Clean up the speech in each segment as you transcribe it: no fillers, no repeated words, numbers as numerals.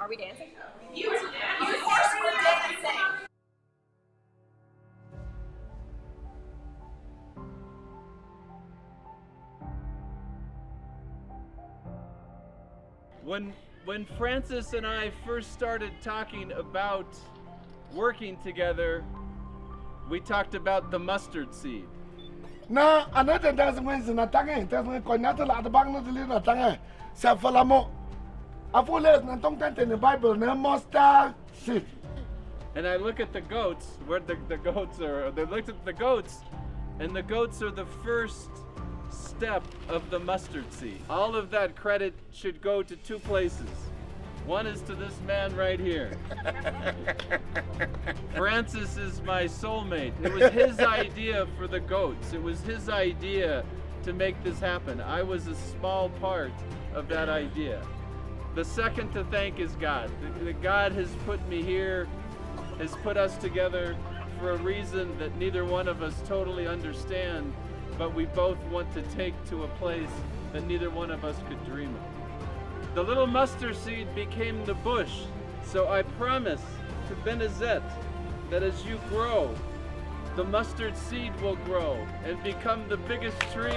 Are we dancing? You forced me dancing. When Francis and I first started talking about working together, we talked about the mustard seed. Na another doesn't win the Tangan, doesn't connect at the bank of the little Tanga, Safalamo. I full less than don't in the Bible, no mustard seed. And I look at the goats, where the goats are. They looked at the goats, and the goats are the first step of the mustard seed. All of that credit should go to two places. One is to this man right here. Francis is my soulmate. It was his idea for the goats. It was his idea to make this happen. I was a small part of that idea. The second to thank is God. God has put me here, has put us together for a reason that neither one of us totally understand, but we both want to take to a place that neither one of us could dream of. The little mustard seed became the bush, so I promise to Benazet that as you grow, the mustard seed will grow and become the biggest tree.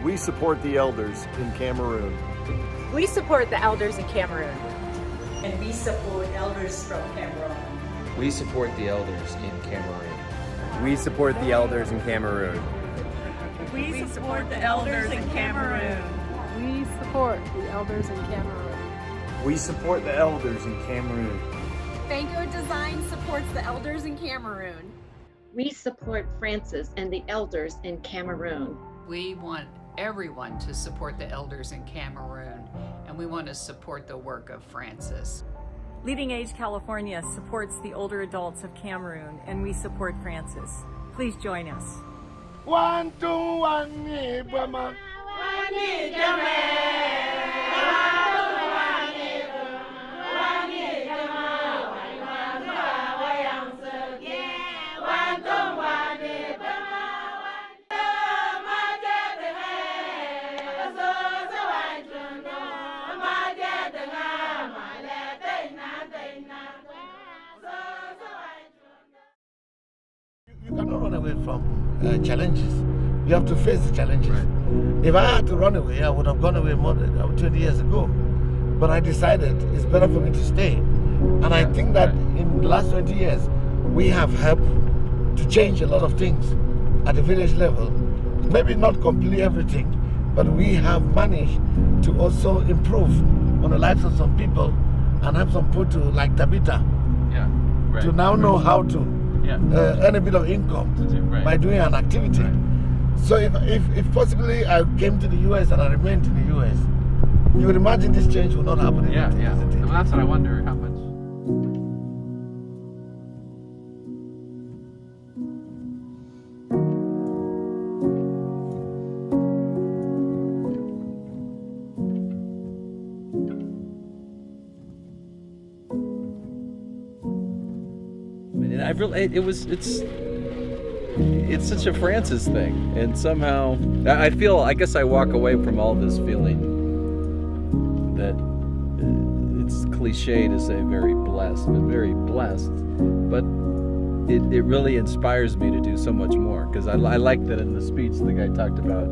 We support the elders in Cameroon. We support the elders in Cameroon. And we support elders from Cameroon. We support the elders in Cameroon. We support the elders in Cameroon. We support the elders in Cameroon. We support the elders in Cameroon. We support the elders in Cameroon. Banco Design supports the elders in Cameroon. We support Francis and the elders in Cameroon. We want everyone to support the elders in Cameroon, and we want to support the work of Francis. Leading Age California supports the older adults of Cameroon, and we support Francis. Please join us. 1, 2, 1, Bama. You cannot run away from challenges. You have to face the challenges. Right. If I had to run away, I would have gone away more than 20 years ago. But I decided it's better for me to stay. And I think that in the last 20 years, we have helped to change a lot of things at the village level. Maybe not completely everything, but we have managed to also improve on the lives of some people and help some people to, like Tabitha, to now know how to earn a bit of income by doing an activity. Right. So if possibly I came to the US and I remained in the US, you would imagine this change will not happen. Isn't it? Well, that's what I wonder, how much. It's such a Francis thing, and somehow I guess I walk away from all this feeling that it's cliche to say very blessed, but it really inspires me to do so much more, because I like that in the speech the guy talked about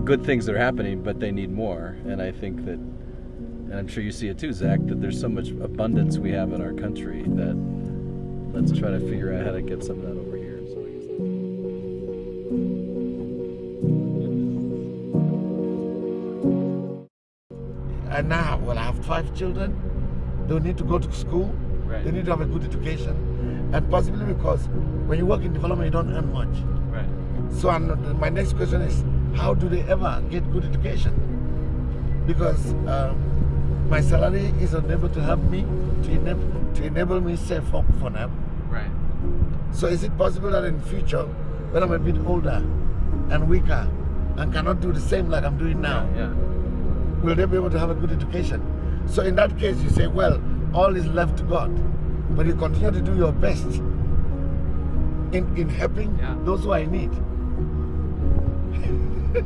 good things that are happening, but they need more. And I think that, and I'm sure you see it too, Zach, that there's so much abundance we have in our country that let's try to figure out how to get some of that over here. So I guess And now, well, I have 5 children. They need to go to school. Right. They need to have a good education. And possibly because when you work in development, you don't earn much. Right. So my next question is, how do they ever get good education? Because my salary is unable to help me, to enable me save up for them. Right. So is it possible that in the future, when I'm a bit older and weaker and cannot do the same like I'm doing now, will they be able to have a good education? So in that case, you say, well, all is left to God. But you continue to do your best in helping those who are in need. But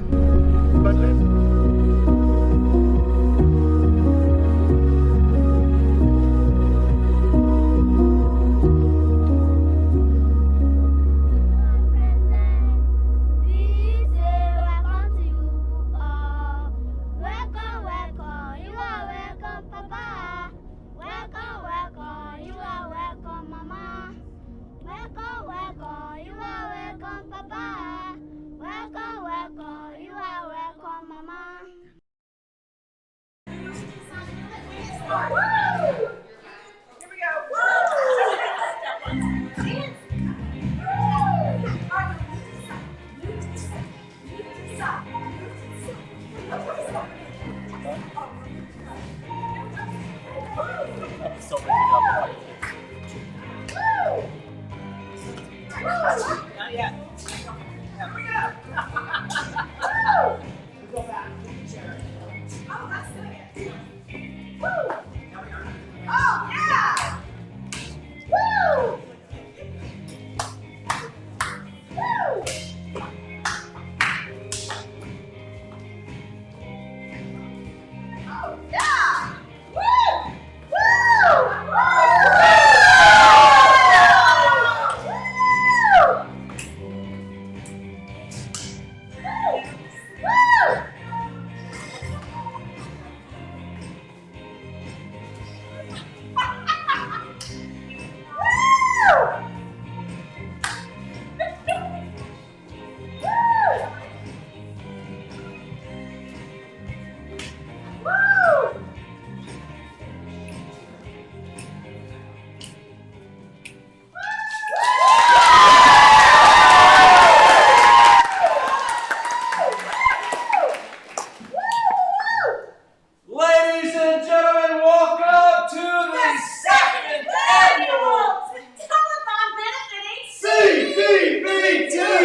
Ladies and gentlemen, welcome to the second annual Telethon benefiting CDVTA!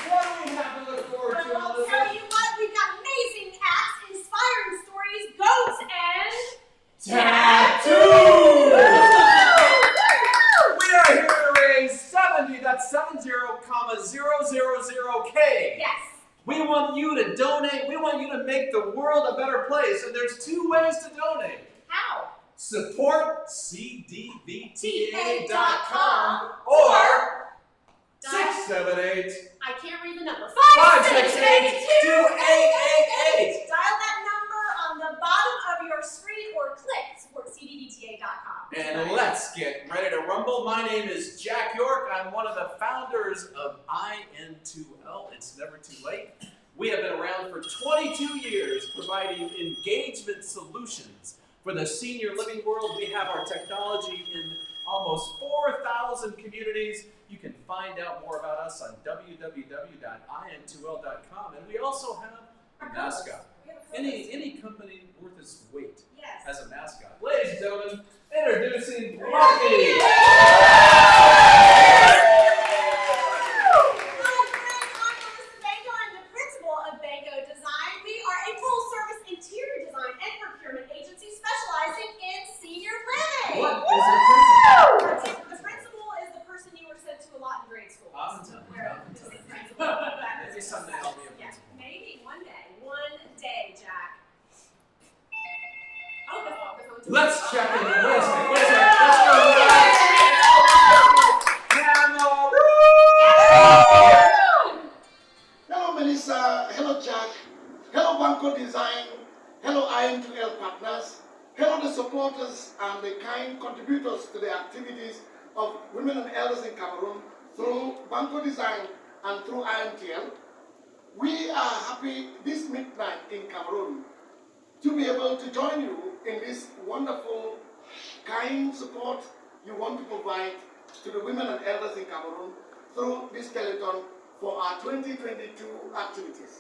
What do we have to look forward to, I'll Melissa? tell you what, we've got amazing acts, inspiring stories, goats, and Tattoos! We are here to raise 70, that's 70,000K. yes. We want you to donate. We want you to make the world a better place. And there's two ways to donate. How? Support CDVTA.com or 678 I can't read the number. 568 2888. Dial that number on the bottom of your screen or click supportcdvta.com. And let's get ready to rumble. My name is Jack York. I'm one of the founders of IN2L. It's never too late. We have been around for 22 years providing engagement solutions for the senior living world. We have our technology in almost 4,000 communities. You can find out more about us on www.in2l.com. And we also have a mascot. Any company worth its weight has a mascot. Ladies and gentlemen, introducing Lucky. Someday I'll be a principal. Maybe one day, Jack. Oh, that's what Let's check in. Wait a second. Let's go right. hello, Melissa. Hello, Jack. Hello, Banco Design. Hello, IN2L partners. Hello, the supporters and the kind contributors to the activities of women and elders in Cameroon through Banco Design and through IN2L. We are happy this midnight in Cameroon to be able to join you in this wonderful, kind support you want to provide to the women and elders in Cameroon through this telethon for our 2022 activities.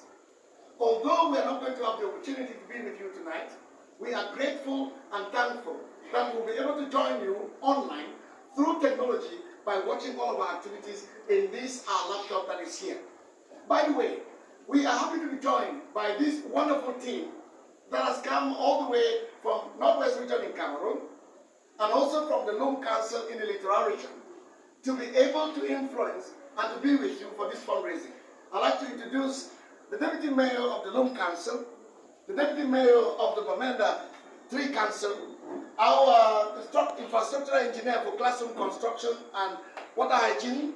Although we are not going to have the opportunity to be with you tonight, we are grateful and thankful that we'll be able to join you online through technology by watching all of our activities in this our laptop that is here. By the way, we are happy to be joined by this wonderful team that has come all the way from Northwest region in Cameroon and also from the Lone Council in the Littoral region to be able to influence and to be with you for this fundraising. I'd like to introduce the Deputy Mayor of the Loam Council, the Deputy Mayor of the Bamenda 3 Council, our infrastructural engineer for classroom construction and water hygiene.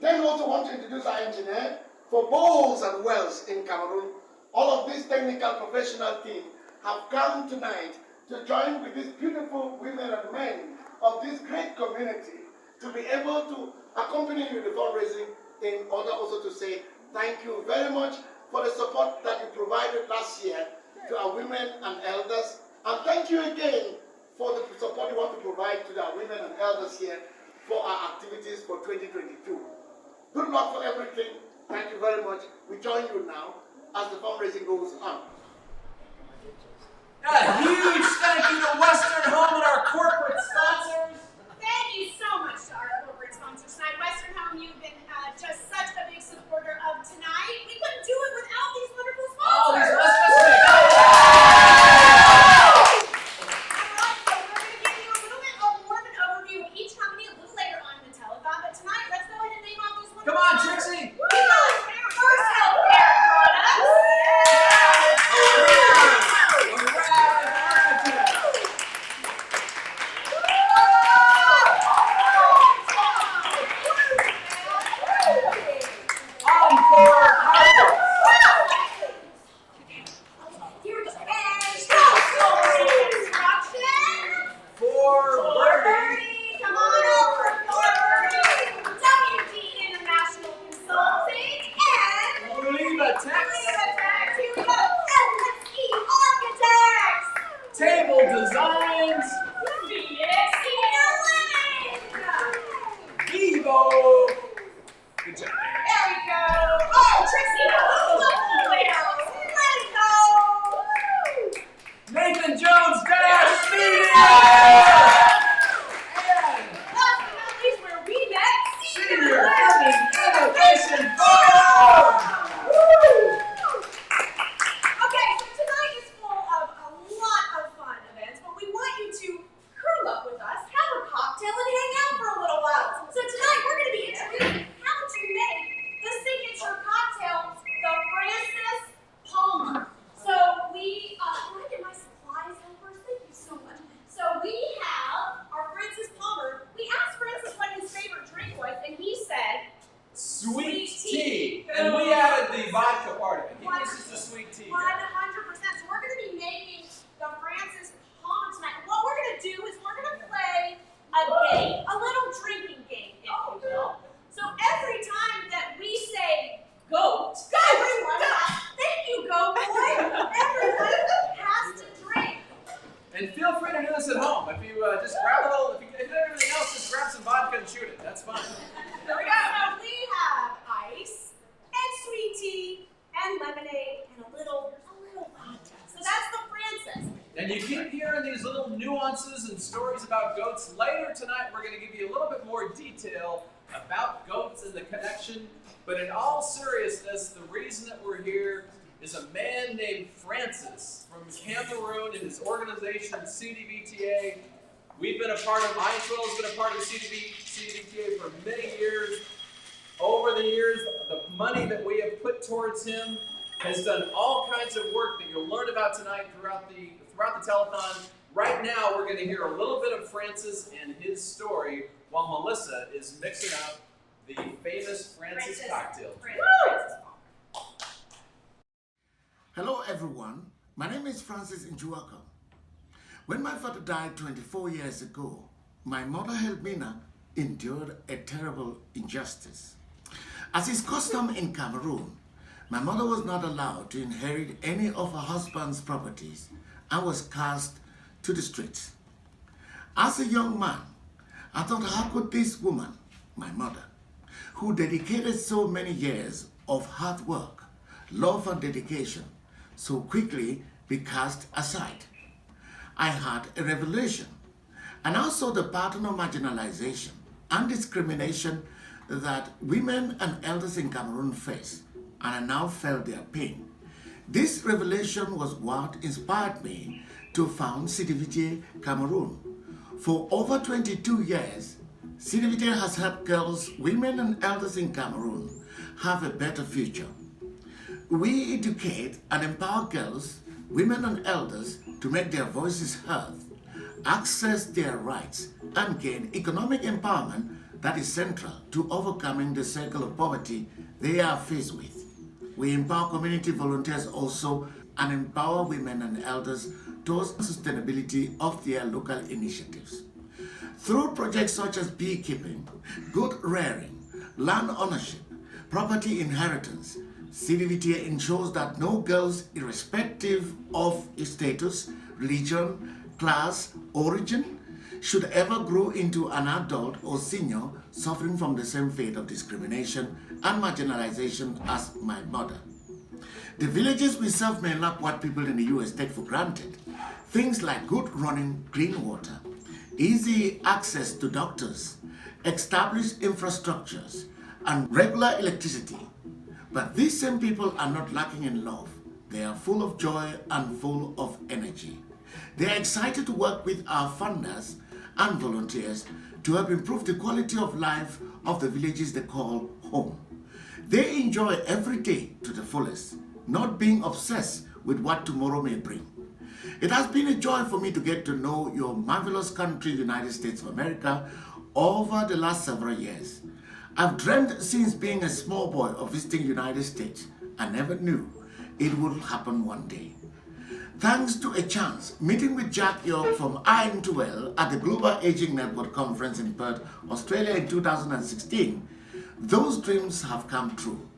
Then also want to introduce our engineer for boreholes and wells in Cameroon. All of these technical professional team have come tonight to join with these beautiful women and men of this great community to be able to accompany you in the fundraising, in order also to say thank you very much for the support that you provided last year to our women and elders. And thank you again for the support you want to provide to our women and elders here for our activities for 2022. Good luck for everything. Thank you very much. We join you now as the fundraising goes on. A huge thank you to Western Home and our corporate sponsors. Thank you so much to our corporate sponsors tonight. Western Home, you've been just such a big supporter of tonight. We couldn't do it without these wonderful sponsors. Oh, let's Alright, so we're going to give you a little bit more of an overview of each company a little later on in the telethon. But tonight, let's go ahead and name off these wonderful Come on, sponsors. Trixie. We got First Healthcare Products. Table Designs. Evo. Good job. There we go. Oh, Trixie, let it go. Nathan Jones Dash Media. And Last but not least, where we met Senior Urban Innovation Forum. Okay, so tonight is full of a lot of fun events, but we want you to curl up with us, have a cocktail, and hang out for a little while. So tonight we're going to be introducing how to make the signature cocktail, the Francis Palmer. So we, can I get my supplies in first? Thank you so much. So we have our Francis Palmer. We asked Francis what his favorite drink was, and he said, Sweet tea. And we added the vodka part of it. He thinks it's the sweet tea. 100%. So we're going to be making the Francis Palmer tonight. What we're going to do is we're going to play a game, a little drinking game, if you will. So every time that we say goat, everyone, thank you, goat boy, everyone has to drink. And feel free to do this at home. If you just grab a little, if you do everything else, just grab some vodka and shoot it. That's fine. There we go. So we have ice and sweet tea and lemonade and a little vodka. So that's the Francis. And you keep hearing these little nuances and stories about goats. Later tonight, we're going to give you a little bit more detail about goats and the connection. But in all seriousness, the reason that we're here is a man named Francis from Cameroon and his organization, CDVTA. We've been a part of, I12 has been a part of CDVTA for many years. Over the years, the money that we have put towards him has done all kinds of work that you'll learn about tonight throughout the telethon. Right now, we're going to hear a little bit of Francis and his story while Melissa is mixing up the famous Francis cocktail. Hello everyone, my name is Francis Njuaka. When my father died 24 years ago, my mother Helmina endured a terrible injustice. As is custom in Cameroon, my mother was not allowed to inherit any of her husband's properties and was cast to the streets. As a young man, I thought, how could this woman, my mother, who dedicated so many years of hard work, love and dedication, so quickly be cast aside? I had a revelation, and also the pattern of marginalization and discrimination that women and elders in Cameroon face, and I now felt their pain. This revelation was what inspired me to found CDVTA Cameroon. For over 22 years, CDVTA has helped girls, women, and elders in Cameroon have a better future. We educate and empower girls, women, and elders to make their voices heard, access their rights, and gain economic empowerment that is central to overcoming the circle of poverty they are faced with. We empower community volunteers also and empower women and elders towards sustainability of their local initiatives. Through projects such as beekeeping, goat rearing, land ownership, property inheritance, CDVTA ensures that no girls, irrespective of status, religion, class, origin, should ever grow into an adult or senior suffering from the same fate of discrimination and marginalization as my mother. The villages we serve may lack what people in the US take for granted. Things like good running clean water, easy access to doctors, established infrastructures, and regular electricity. But these same people are not lacking in love. They are full of joy and full of energy. They are excited to work with our funders and volunteers to help improve the quality of life of the villages they call home. They enjoy every day to the fullest, not being obsessed with what tomorrow may bring. It has been a joy for me to get to know your marvelous country, United States of America, over the last several years. I've dreamed since being a small boy of visiting United States. I never knew it would happen one day. Thanks to a chance meeting with Jack York from IN2L at the Global Aging Network Conference in Perth, Australia in 2016, those dreams have come true.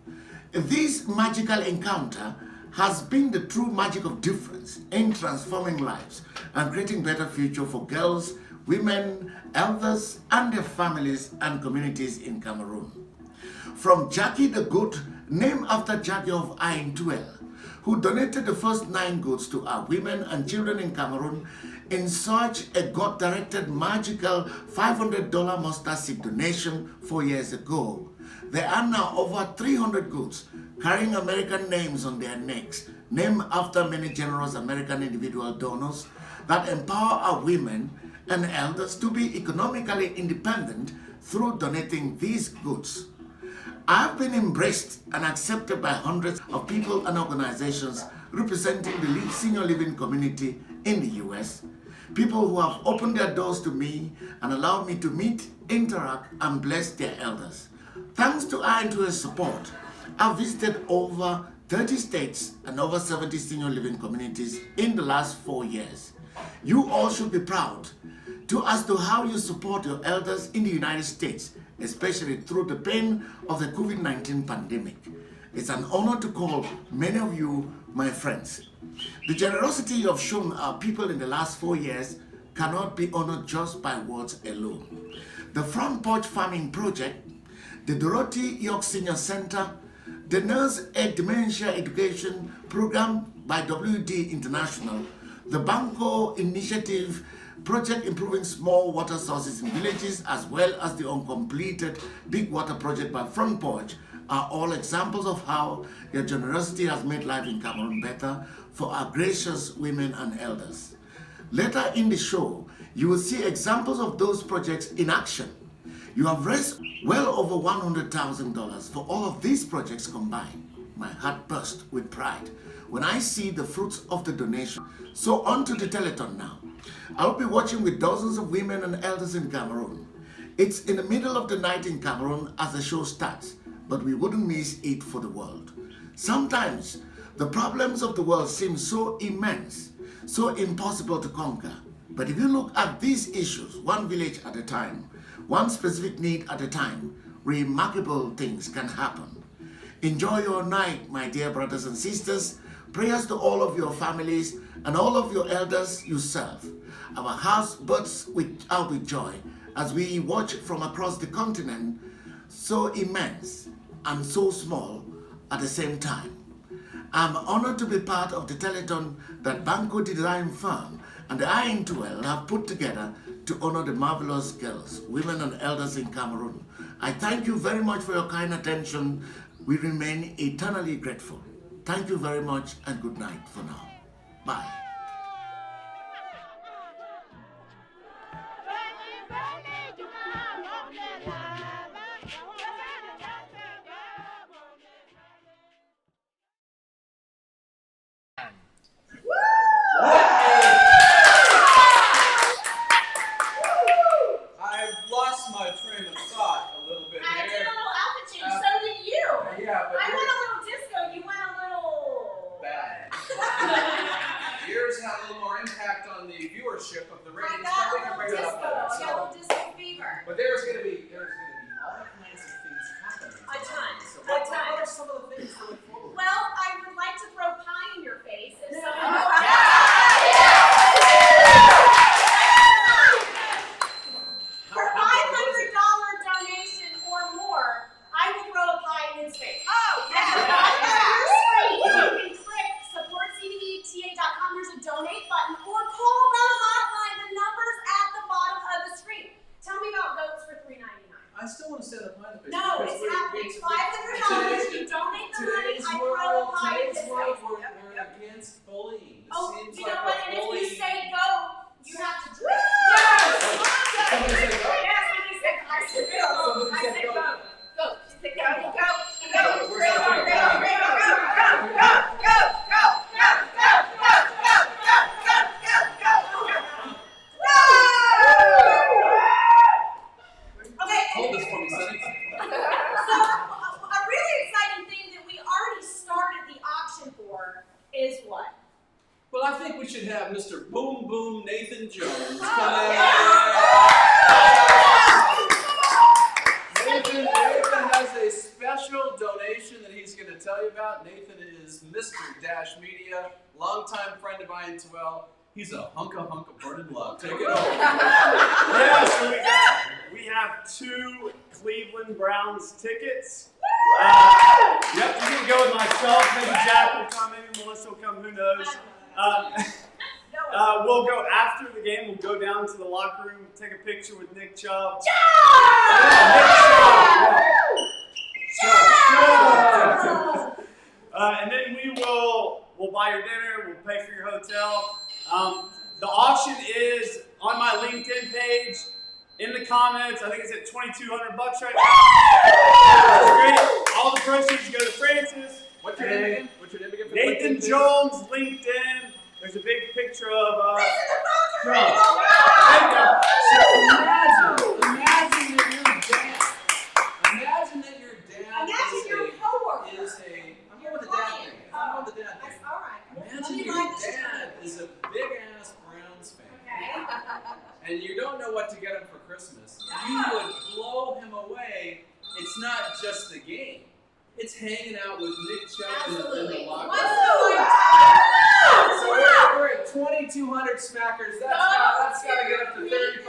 This magical encounter has been the true magic of difference in transforming lives and creating better future for girls, women, elders, and their families and communities in Cameroon. From Jackie the Goat, named after Jackie of IN2L, who donated the first 9 goats to our women and children in Cameroon in such a God-directed magical $500 mustard seed donation 4 years ago. There are now over 300 goats carrying American names on their necks, named after many generous American individual donors that empower our women and elders to be economically independent through donating these goods. I've been embraced and accepted by hundreds of people and organizations representing the senior living community in the US, people who have opened their doors to me and allowed me to meet, interact, and bless their elders. Thanks to IN2L's support, I've visited over 30 states and over 70 senior living communities in the last 4 years. You all should be proud as to how you support your elders in the United States, especially through the pain of the COVID-19 pandemic. It's an honor to call many of you my friends. The generosity you have shown our people in the last 4 years cannot be honored just by words alone. The Front Porch Farming Project, the Dorothy York Senior Center, the Nurse Ed Dementia Education Program by WD International, the Banco Initiative Project improving small water sources in villages, as well as the uncompleted Big Water Project by Front Porch, are all examples of how your generosity has made life in Cameroon better for our gracious women and elders. Later in the show, you will see examples of those projects in action. You have raised well over $100,000 for all of these projects combined. My heart bursts with pride when I see the fruits of the donation. So on to the Telethon now. I'll be watching with dozens of women and elders in Cameroon. It's in the middle of the night in Cameroon as the show starts, but we wouldn't miss it for the world. Sometimes the problems of the world seem so immense, so impossible to conquer. But if you look at these issues, one village at a time, one specific need at a time, remarkable things can happen. Enjoy your night, my dear brothers and sisters. Prayers to all of your families and all of your elders you serve. Our hearts burst out with joy as we watch from across the continent, so immense and so small at the same time. I'm honored to be part of the Telethon that Banco Design Firm and the IN2L have put together to honor the marvelous girls, women and elders in Cameroon. I thank you very much for your kind attention. We remain eternally grateful. Thank you very much and good night for now. Bye. don't mind the picture. No, because it's we're- happening. it's- $500. You donate the money. Today's I world, throw a pie in today's this world, house. we're against bullying. This Oh, seems you like know what? a And if you bullying. say go, you have to do it. Somebody say go? Yes, somebody said I said go. Somebody I said said go. go. Go. She said go. Go. Go. Where's that Go. thing? Go. Go. Go. Go. Go. Go. Go. Go. Go. Go. Go. Go. Go. Go. Go. Okay. Hold this for me, Sonny. So a really exciting thing that we already started the auction for is what? Well, I think we should have Mr. Boom Boom Nathan Jones Oh, come in. Nathan has a special donation that he's going to tell you about. Nathan is Mr. Dash Media, longtime friend of IN2L. He's a hunk of burning love. Take it over. Yeah, so we have 2 Cleveland Browns tickets. Yep, you can go with myself. Maybe Jack will come, maybe Melissa will come. Who knows? We'll go after the game. We'll go down to the locker room, take a picture with Nick Chubb. And then we'll buy your dinner. We'll pay for your hotel. The auction is on my LinkedIn page. In the comments, I think it's at $2,200 right now. That's great. All the proceeds go to Francis. What's your name again? What's your name again? Nathan Jones, LinkedIn. There's a big picture of Trump. Imagine that your dad Imagine your coworker. is a. I'm going with the dad thing. I'm going with the dad thing. All right. Imagine your dad is a big ass Browns fan. Okay. And you don't know what to get him for Christmas. You would blow him away. It's not just the game. It's hanging out with Nick Chubb in the locker room. So we're at 2,200 smackers. That's got to get up to 3,500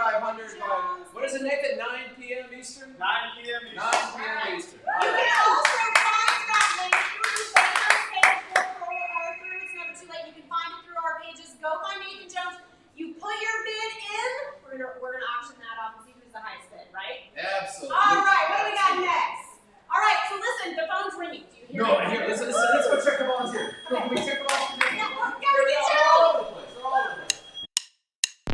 by, what is it, Nathan? 9 p.m. Eastern? 9 p.m. 9 p.m. Eastern. You can also find that link through Nathan's page or through It's Never Too Late. You can find it through our pages. Go find Nathan Jones. You put your bid in. We're gonna auction that off and see who's the highest bid, right? Absolutely. All right. What do we got next? All right. So listen, the phone's ringing. Do you hear No, it? here, let's go check the volunteer. Can we check the volunteer? Yeah, we They're get all you. over the place. They're all over the place.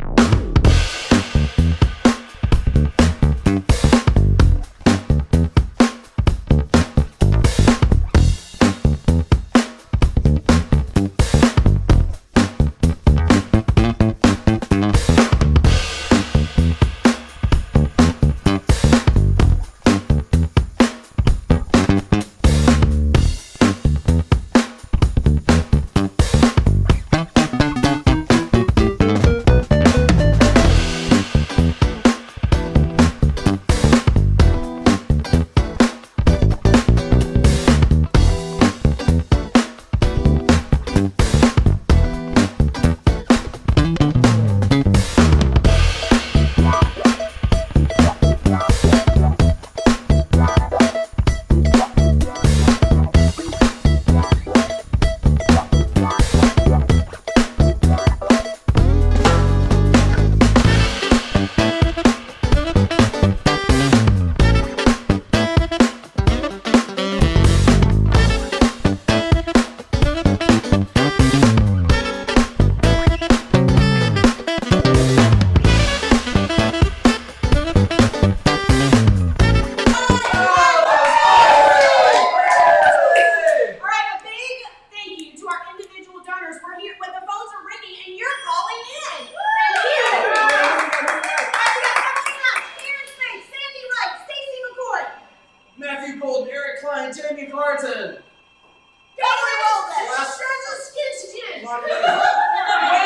Jamie Clarkson. Totally rolled it. Last- Sure as skin to skin. Mark Lane. Wayne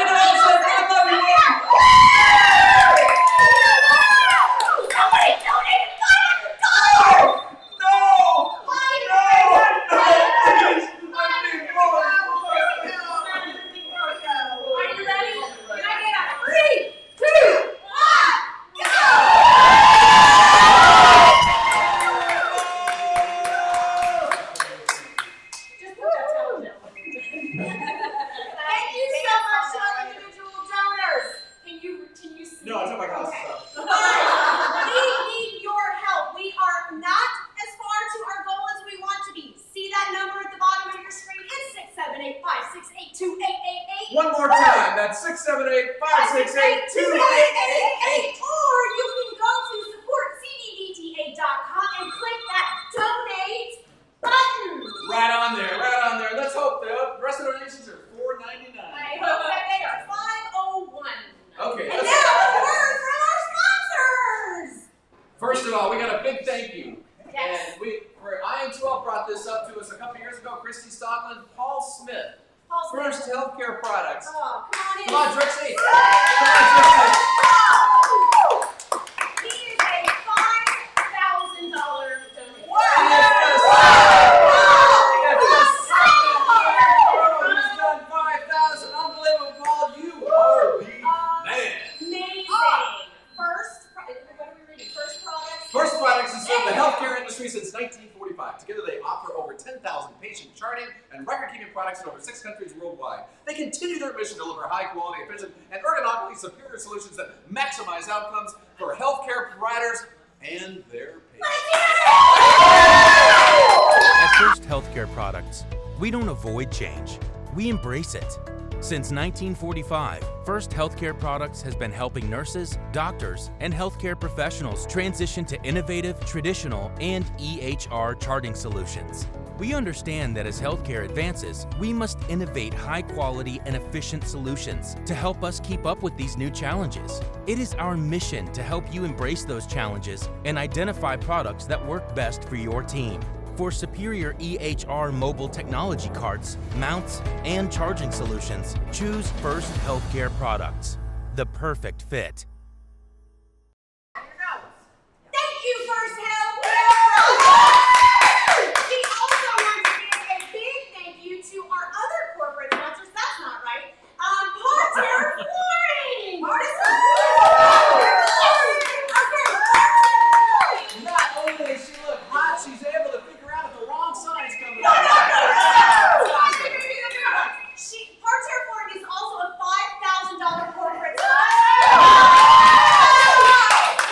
Olsen, I love you, Wayne. Somebody donated $500. No! Are you ready? Can I get a 3, 2, 1, go! Just put that towel down. Thank you One more time. That's 678-568-2888. Or you can go to supportcdvta.com and click that donate button. Right on there, right on there. Let's hope the rest of the donations are $4.99. I hope that they are 501. Okay. And now a word from our sponsors. First of all, we got a big thank you. Yes. And IN12 brought this up to us a couple years ago. Christy Stockland, Paul Smith. First Healthcare Products. Oh, come on in. Come on, Trixie. He is a $5,000 donation. He's done 5,000. Unbelievable, Paul. You are the man. Amazing. First products. First Products has served the healthcare industry since 1945. Together they offer over 10,000 patient charting and record-keeping products in over 6 countries worldwide. They continue their mission to deliver high-quality, efficient, and ergonomically superior solutions that maximize outcomes for healthcare providers and their patients. At First Healthcare Products, we don't avoid change, we embrace it. Since 1945, First Healthcare Products has been helping nurses, doctors, and healthcare professionals transition to innovative, traditional, and EHR charting solutions. We understand that as healthcare advances, we must innovate high-quality and efficient solutions to help us keep up with these new challenges. It is our mission to help you embrace those challenges and identify products that work best for your team. For superior EHR mobile technology carts, mounts, and charging solutions, choose First Healthcare Products, the perfect fit. Thank you, First Healthcare Products. We also want to give a big thank you to our other corporate sponsors. That's not right. Parterre Flooring. Not only does she look hot, she's able to figure out if the wrong sign's coming up. Parterre Flooring is also a $5,000 corporate sponsor.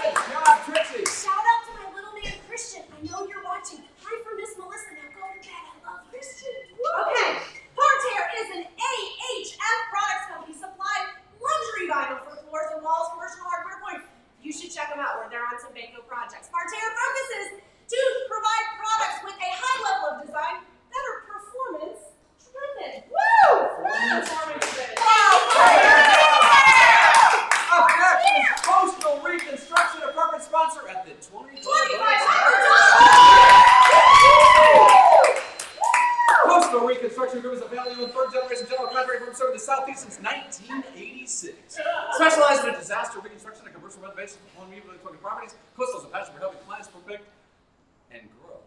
Good job, Trixie. Shout out to my little man Christian. I know you're watching. Hi for Miss Melissa. Now go to bed. I love Christian. Okay. Parterre is an AHF products company supplying luxury vinyl for floors and walls, commercial hardware points. You should check them out where they're on some Baco projects. Parterre focuses to provide products with a high level of design that are performance driven. Woo! Performance driven. Up next is Coastal Reconstruction, a corporate sponsor at the 2025. Coastal Reconstruction Group is a family-owned third-generation general contractor firm serving the Southeast since 1986. Specializing in disaster reconstruction and commercial renovation for home rebuilding properties, Coastal is a passion for helping clients protect and grow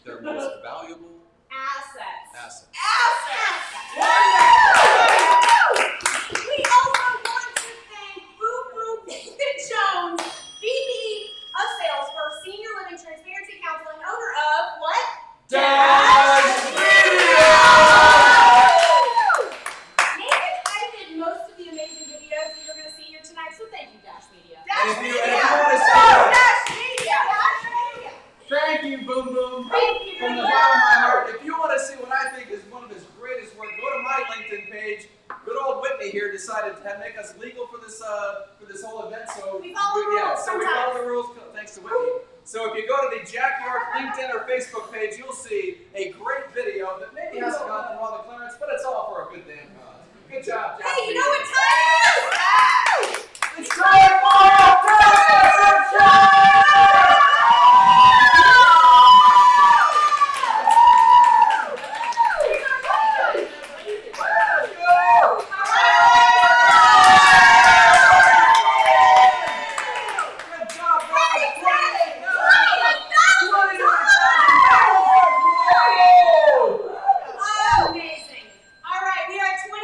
their most valuable Assets. asset. We also want to thank Boo Boo David Jones, VP of Sales for Senior Living Transparency Council and owner of what? Dash Media! Nathan edited most of the amazing videos that you're going to see here tonight, so thank you, Dash Media. And if you want to see Dash Media! Dash Media! thank you, Boom Boom. Thank you. From the bottom of my heart. If you want to see what I think is one of his greatest work, go to my LinkedIn page. Good old Whitney here decided to make us legal for this whole event. So we follow the rules. So we follow the rules thanks to Whitney. So if you go to the Jack York LinkedIn or Facebook page, you'll see a great video that maybe hasn't gone through all the clearance, but it's all for a good damn cause. Good job, Jack. Hey, you know what time it is? It's time for Amazing. All right, we are at $28,000.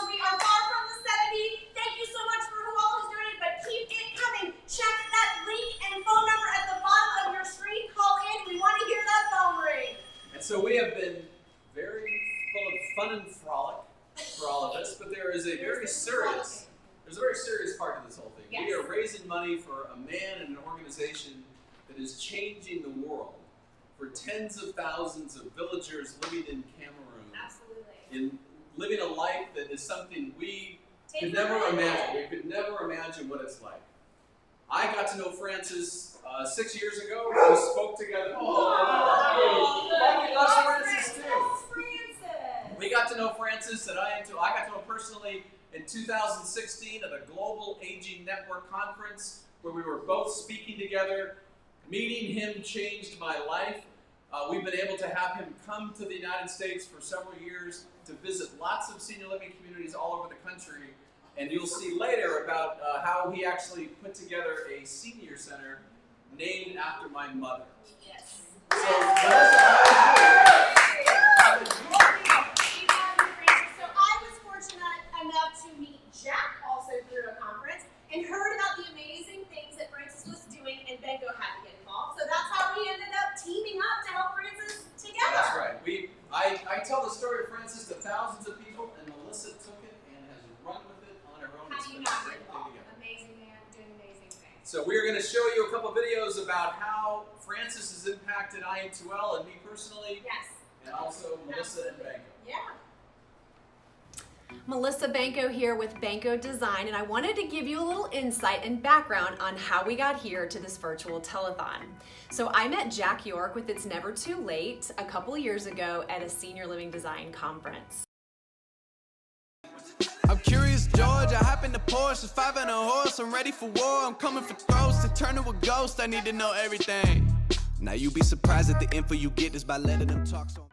We are far from the 70. Thank you so much for who all is doing it, but keep it coming. Check that link and phone number at the bottom of your screen. Call in. We want to hear that phone ring. And so we have been very full of fun and frolic for all of us, but there's a very serious part to this whole thing. Yes. We are raising money for a man and an organization that is changing the world for tens of thousands of villagers living in Cameroon. Absolutely. In living a life that is something we could never imagine. We could never imagine what it's like. I got to know Francis 6 years ago. We spoke together. Francis too. We got to know Francis and I got to know him personally in 2016 at a Global Aging Network conference where we were both speaking together. Meeting him changed my life. We've been able to have him come to the United States for several years to visit lots of senior living communities all over the country. And you'll see later about how he actually put together a senior center named after my mother. Yes. So, Melissa, how did you? So I was fortunate enough to meet Jack also through a conference and heard about the amazing things that Francis was doing, and Bengo had to get involved. So that's how we ended up teaming up to help Francis together. That's right. I tell the story of Francis to thousands of people, and Melissa took it and has run with it on her own. How do you not get involved? Amazing man, doing amazing things. So we're going to show you a couple videos about how Francis has impacted IN2L and me personally. Yes. And also Melissa and Bengo. Yeah. Melissa Banco here with Banco Design, and I wanted to give you a little insight and background on how we got here to this virtual telethon. So I met Jack York with It's Never Too Late a couple of years ago at a senior living design conference. I'm curious, George. I hop in the Porsche, 5 and a horse. I'm ready for war. I'm coming for throats. To turn to a ghost, I need to know everything. Now you be surprised at the info you get is by letting them talk. So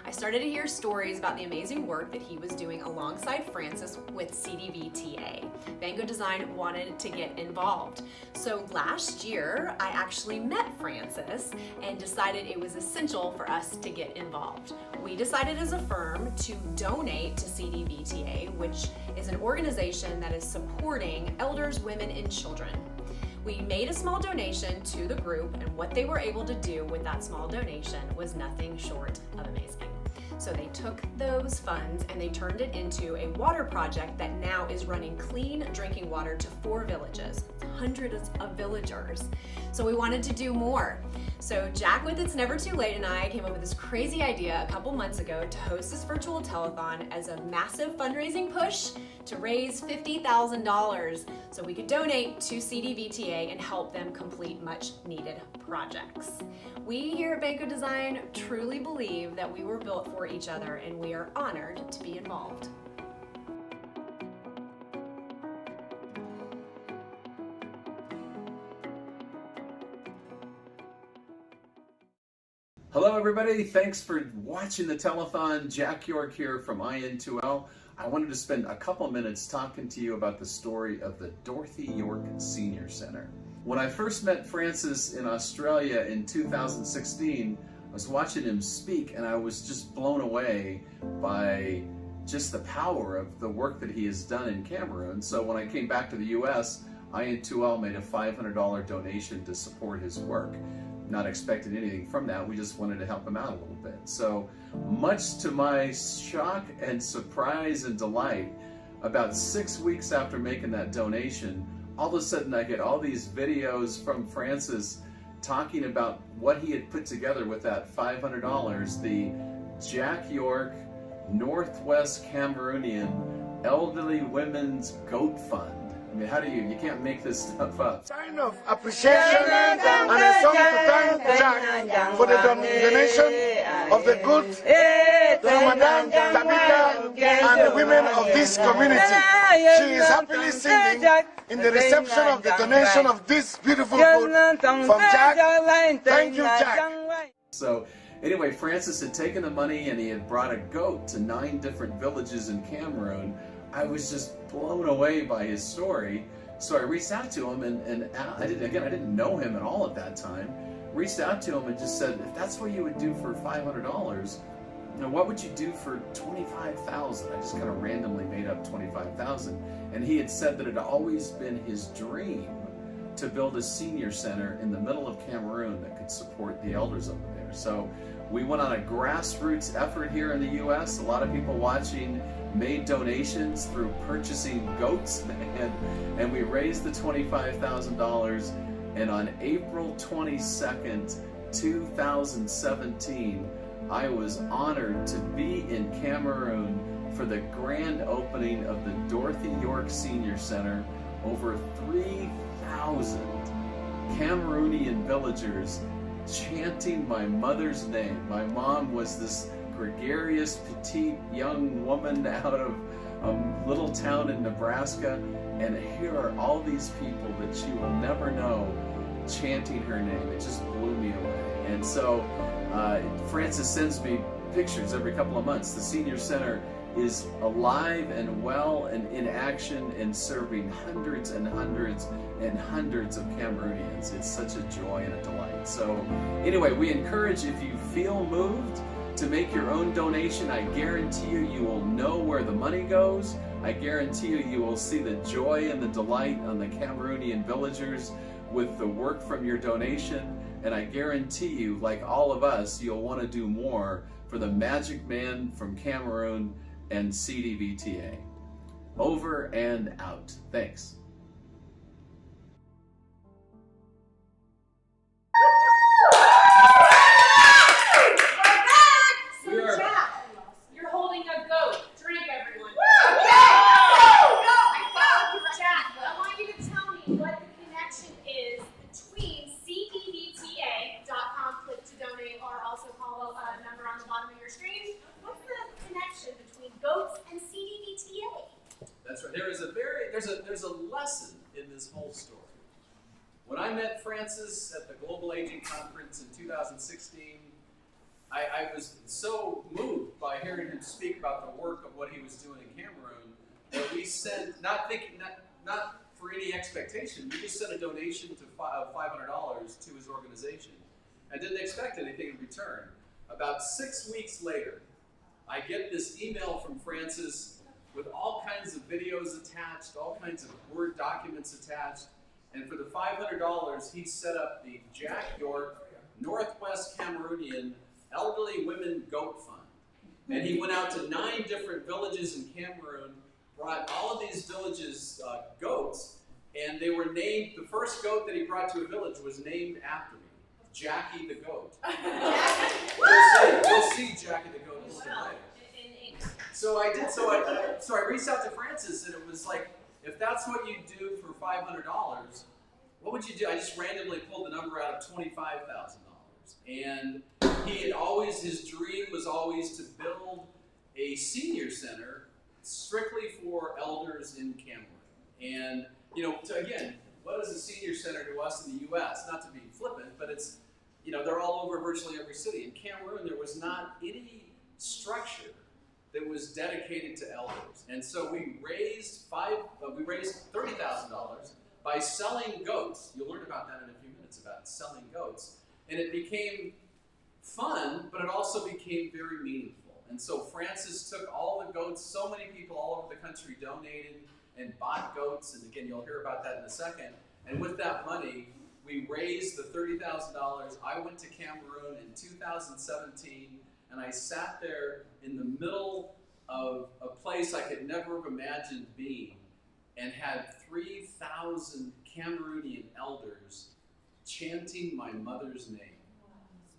I started to hear stories about the amazing work that he was doing alongside Francis with CDVTA. Bango Design wanted to get involved. So last year, I actually met Francis and decided it was essential for us to get involved. We decided as a firm to donate to CDVTA, which is an organization that is supporting elders, women, and children. We made a small donation to the group, and what they were able to do with that small donation was nothing short of amazing. So they took those funds and they turned it into a water project that now is running clean drinking water to 4 villages, hundreds of villagers. So we wanted to do more. So Jack with It's Never Too Late and I came up with this crazy idea a couple months ago to host this virtual telethon as a massive fundraising push to raise $50,000 so we could donate to CDVTA and help them complete much needed projects. We here at Banco Design truly believe that we were built for each other, and we are honored to be involved. Hello everybody, thanks for watching the telethon. Jack York here from IN2L. I wanted to spend a couple minutes talking to you about the story of the Dorothy York Senior Center. When I first met Francis in Australia in 2016, I was watching him speak and I was just blown away by just the power of the work that he has done in Cameroon. So when I came back to the US, IN2L made a $500 donation to support his work. Not expecting anything from that, we just wanted to help him out a little bit. So much to my shock and surprise and delight, about 6 weeks after making that donation, all of a sudden I get all these videos from Francis talking about what he had put together with that $500, the Jack York Northwest Cameroonian Elderly Women's Goat Fund. I mean, how do you can't make this stuff up. Sign of appreciation and a song to thank Jack for the donation of the goods to Madame Tabitha and the women of this community. She is happily singing in the reception of the donation of this beautiful good from Jack. Thank you, Jack. So anyway, Francis had taken the money and he had brought a goat to 9 different villages in Cameroon. I was just blown away by his story. So I reached out to him and I didn't know him at all at that time. Reached out to him and just said, if that's what you would do for $500, what would you do for $25,000? I just kind of randomly made up $25,000. And he had said that it had always been his dream to build a senior center in the middle of Cameroon that could support the elders over there. So we went on a grassroots effort here in the US. A lot of people watching made donations through purchasing goats, and we raised the $25,000, and on April 22nd, 2017, I was honored to be in Cameroon for the grand opening of the Dorothy York Senior Center. Over 3,000 Cameroonian villagers chanting my mother's name. My mom was this gregarious, petite young woman out of a little town in Nebraska, and here are all these people that she will never know chanting her name. It just blew me away. And so Francis sends me pictures every couple of months. The Senior Center is alive and well and in action and serving hundreds and hundreds and hundreds of Cameroonians. It's such a joy and a delight. So anyway, we encourage, if you feel moved to make your own donation, I guarantee you will know where the money goes. I guarantee you will see the joy and the delight on the Cameroonian villagers with the work from your donation. And I guarantee you, like all of us, you'll want to do more for the Magic Man from Cameroon and CDVTA. Over and out. Thanks. You're holding a goat. Drink, everyone. Jack, I want you to tell me what the connection is between CDVTA.com, click to donate, or also call a number on the bottom of your screen. What's the connection between goats and CDVTA? That's right. There's a lesson in this whole story. When I met Francis at the Global Aging Conference in 2016, I was so moved by hearing him speak about the work of what he was doing in Cameroon that we sent, not for any expectation, we just sent a donation of $500 to his organization and didn't expect anything in return. About 6 weeks later, I get this email from Francis with all kinds of videos attached, all kinds of Word documents attached, and for the $500, he set up the Jack York Northwest Cameroonian Elderly Women Goat Fund. And he went out to 9 different villages in Cameroon, brought all of these villages goats, and they were named, the first goat that he brought to a village was named after me, Jackie the Goat. You'll see Jackie the Goat a little bit later. So I reached out to Francis, and it was like, if that's what you do for $500, what would you do? I just randomly pulled the number out of $25,000. And he had always, his dream was always to build a senior center strictly for elders in Cameroon. And, again, what is a senior center to us in the U.S.? Not to be flippant, but it's, they're all over virtually every city. In Cameroon, there was not any structure that was dedicated to elders. And so we raised $30,000 by selling goats. You'll learn about that in a few minutes, about selling goats. And it became fun, but it also became very meaningful. And so Francis took all the goats, so many people all over the country donated and bought goats, and again, you'll hear about that in a second. And with that money, we raised the $30,000. I went to Cameroon in 2017, and I sat there in the middle of a place I could never have imagined being, and had 3,000 Cameroonian elders chanting my mother's name.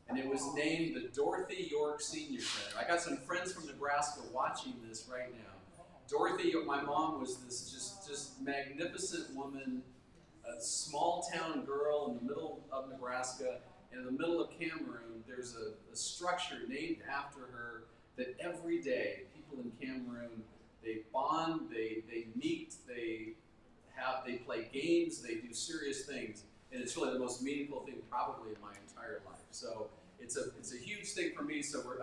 And it was named the Dorothy York Senior Center. I got some friends from Nebraska watching this right now. Dorothy, my mom, was this just magnificent woman, a small town girl in the middle of Nebraska. And in the middle of Cameroon, there's a structure named after her that every day people in Cameroon, they bond, they meet, they play games, they do serious things. And it's really the most meaningful thing probably in my entire life. So it's a huge thing for me. So we're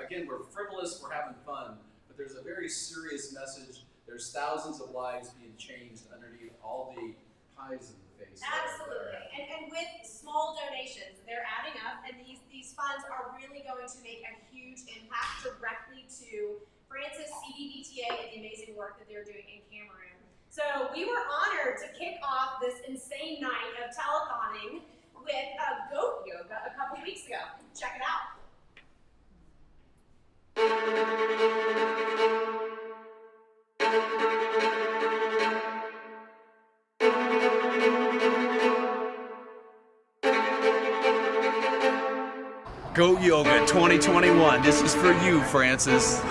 frivolous, we're having fun, but there's a very serious message. There's thousands of lives being changed underneath all the pies in the face. Absolutely. And with small donations, they're adding up, and these funds are really going to make a huge impact directly to Francis, CDVTA, and the amazing work that they're doing in Cameroon. So we were honored to kick off this insane night of telethoning with goat yoga a couple weeks ago. Check it out. Goat Yoga 2021. This is for you, Francis.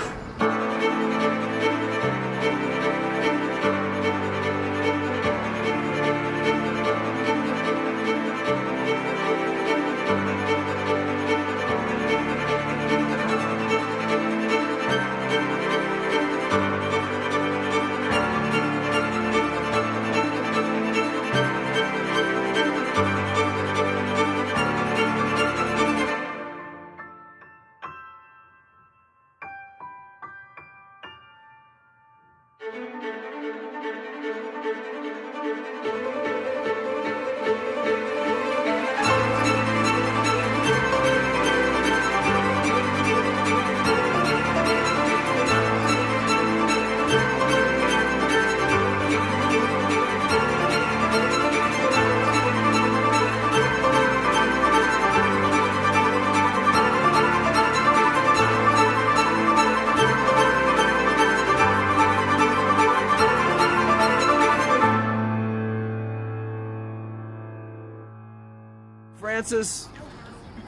Francis,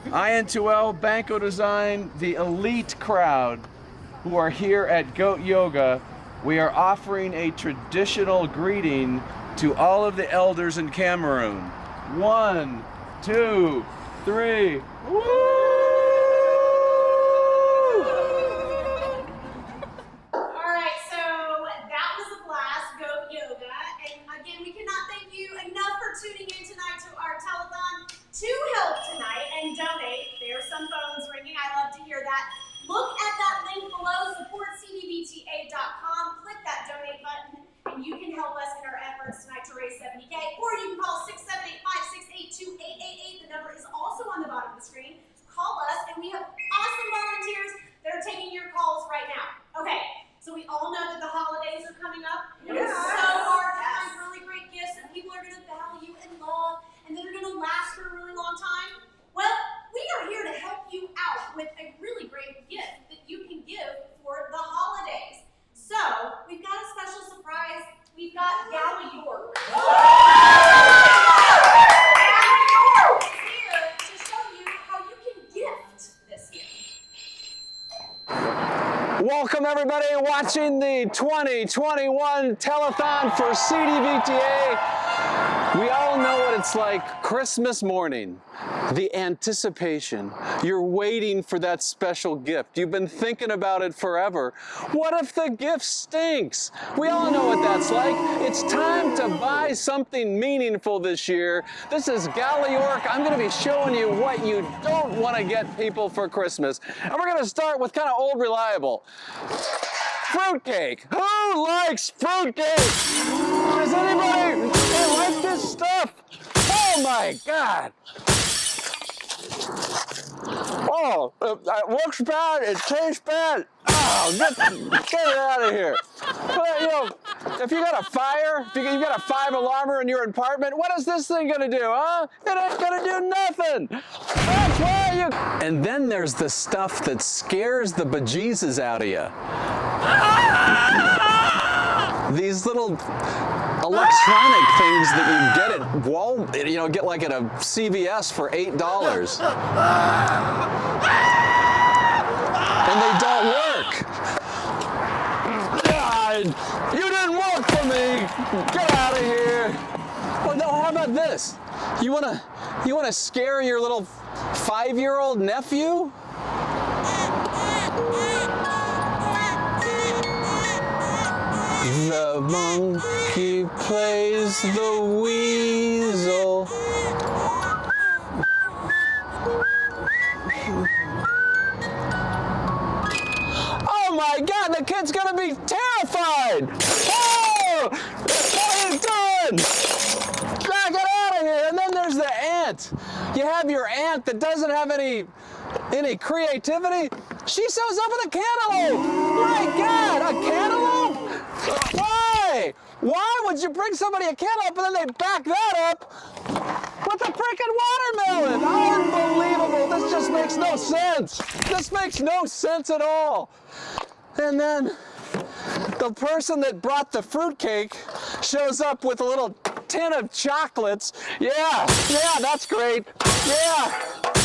IN2L, Banco Design, the elite crowd who are here at Goat Yoga, we are offering a traditional greeting to all of the elders in Cameroon. 1, 2, 3. Woo! Alright, so that was a blast, Goat Yoga. And again, we cannot thank you enough for tuning in tonight to our telethon to help tonight and donate. There are some phones ringing. I love to hear that. Look at that link below, supportcdvta.com. Click that donate button, and you can help us in our efforts tonight to raise $70K. Or you can call 678-568-2888. The number is also on the bottom of the screen. Call us, and we have awesome volunteers that are taking your calls right now. Okay, so we all know that the holidays are coming up. And it's so hard to find really great gifts that people are going to value and love, and that are going to last for a really long time. Well, we are here to help you out with a really great gift that you can give for the holidays. So, we've got a special surprise. We've got Gala York. Gala York is here to show you how you can gift this year. Welcome everybody watching the 2021 Telethon for CDVTA. We all know what it's like Christmas morning. The anticipation. You're waiting for that special gift. You've been thinking about it forever. What if the gift stinks? We all know what that's like. It's time to buy something meaningful this year. This is Gala York. I'm going to be showing you what you don't want to get people for Christmas. And we're going to start with kind of old reliable. Fruitcake. Who likes fruitcake? Does anybody like this stuff? Oh my God. Oh, it looks bad, it tastes bad. Oh, get it out of here. Well, you know, if you got a fire, if you got a 5-alarmer in your apartment, what is this thing gonna do, huh? It ain't gonna do nothing. That's why you... And then there's the stuff that scares the bejesus out of you. These little electronic things that you get at Walmart, you know, get like at a CVS for $8. And they don't work. You didn't work for me. Get out of here. Well, no, how about this? You wanna scare your little 5-year-old nephew? The monkey plays the weasel. Oh my God, the kid's gonna be terrified! Oh! What are you doing? Get out of here! And then there's the ant. You have your ant that doesn't have any creativity. She shows up with a cantaloupe! My God, a cantaloupe? Why? Why would you bring somebody a cantaloupe and then they back that up with a freaking watermelon? Unbelievable! This just makes no sense. This makes no sense at all. And then the person that brought the fruitcake shows up with a little tin of chocolates. Yeah, that's great. Yeah,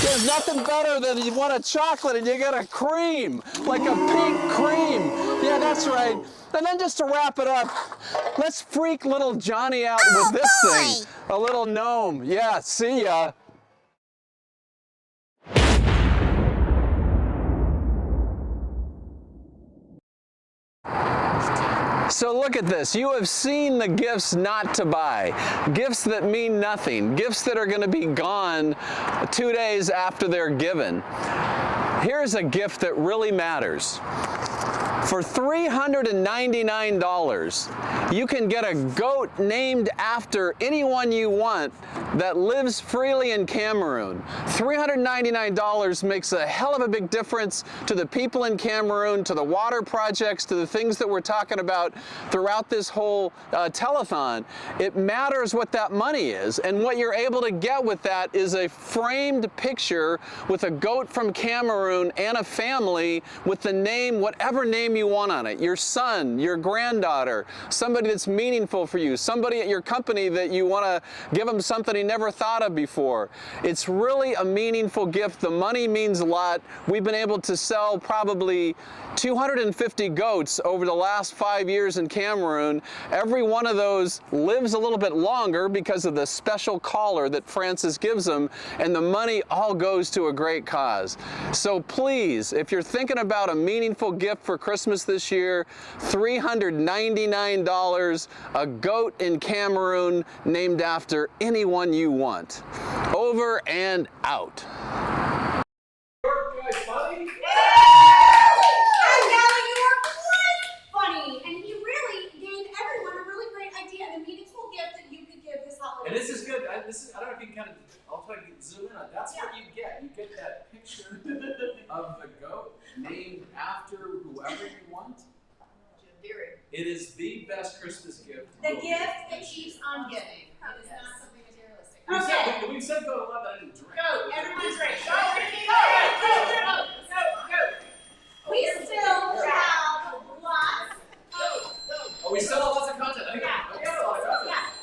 you there's nothing better than you want a chocolate and you get a cream, like a pink cream. Yeah, that's right. And then just to wrap it up, let's freak little Johnny out with this thing. A little gnome. Yeah, see ya. So look at this. You have seen the gifts not to buy. Gifts that mean nothing. Gifts that are going to be gone 2 days after they're given. Here's a gift that really matters. For $399, you can get a goat named after anyone you want that lives freely in Cameroon. $399 makes a hell of a big difference to the people in Cameroon, to the water projects, to the things that we're talking about throughout this whole telethon. It matters what that money is, and what you're able to get with that is a framed picture with a goat from Cameroon and a family with the name, whatever name you want on it. Your son, your granddaughter, somebody that's meaningful for you, somebody at your company that you want to give them something he never thought of before. It's really a meaningful gift. The money means a lot. We've been able to sell probably 250 goats over the last 5 years in Cameroon. Every one of those lives a little bit longer because of the special collar that Francis gives them, and the money all goes to a great cause. So please, if you're thinking about a meaningful gift for Christmas this year, $399, a goat in Cameroon named after anyone you want. Over and out. And this is good. I don't know if you can kind of, I'll try to zoom in on it. That's what you get. You get that picture of the goat named after whoever you want. It is the best Christmas gift. The gift that keeps on giving. It is not something materialistic. We've said goat a lot that I didn't drink. Go, everyone drink. Go, go. We still have lots of... Oh, we still have lots of content. I think Yeah,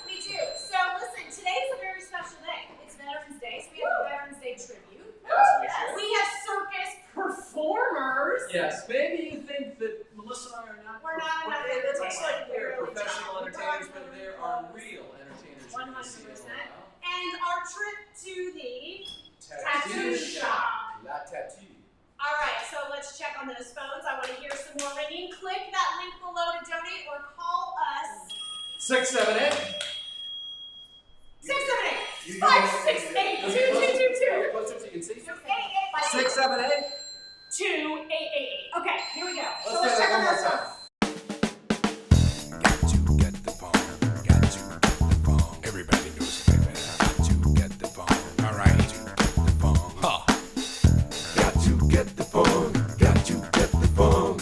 we do. So listen, today's a very special day. It's Veterans Day, so we have a Veterans Day tribute. We have circus performers. Yes, maybe you think that Melissa and I are not. We're not. It looks like they're professional entertainers, but there are real entertainers. 100%. And our trip to the tattoo shop. La Tattoo. All right, so let's check on those phones. I want to hear some more ringing. Click that link below to donate or call us. 678. 678. 568 2222. Closer so you can see. 678 678. 2888. Okay, here we go. Let's do that one more time. Got to get the phone. Got to get the phone. Everybody knows it, baby. Got to get the phone. All right. The phone. Huh. Got to get the phone. Got to get the phone.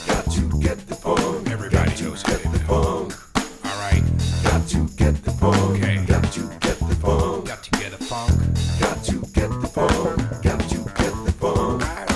Got to get the phone. Everybody knows it, baby. Phone. All right. Got to get the phone. Okay. Got to get the phone. Got to get a phone. Got to get the phone. Got to get the phone. Right on.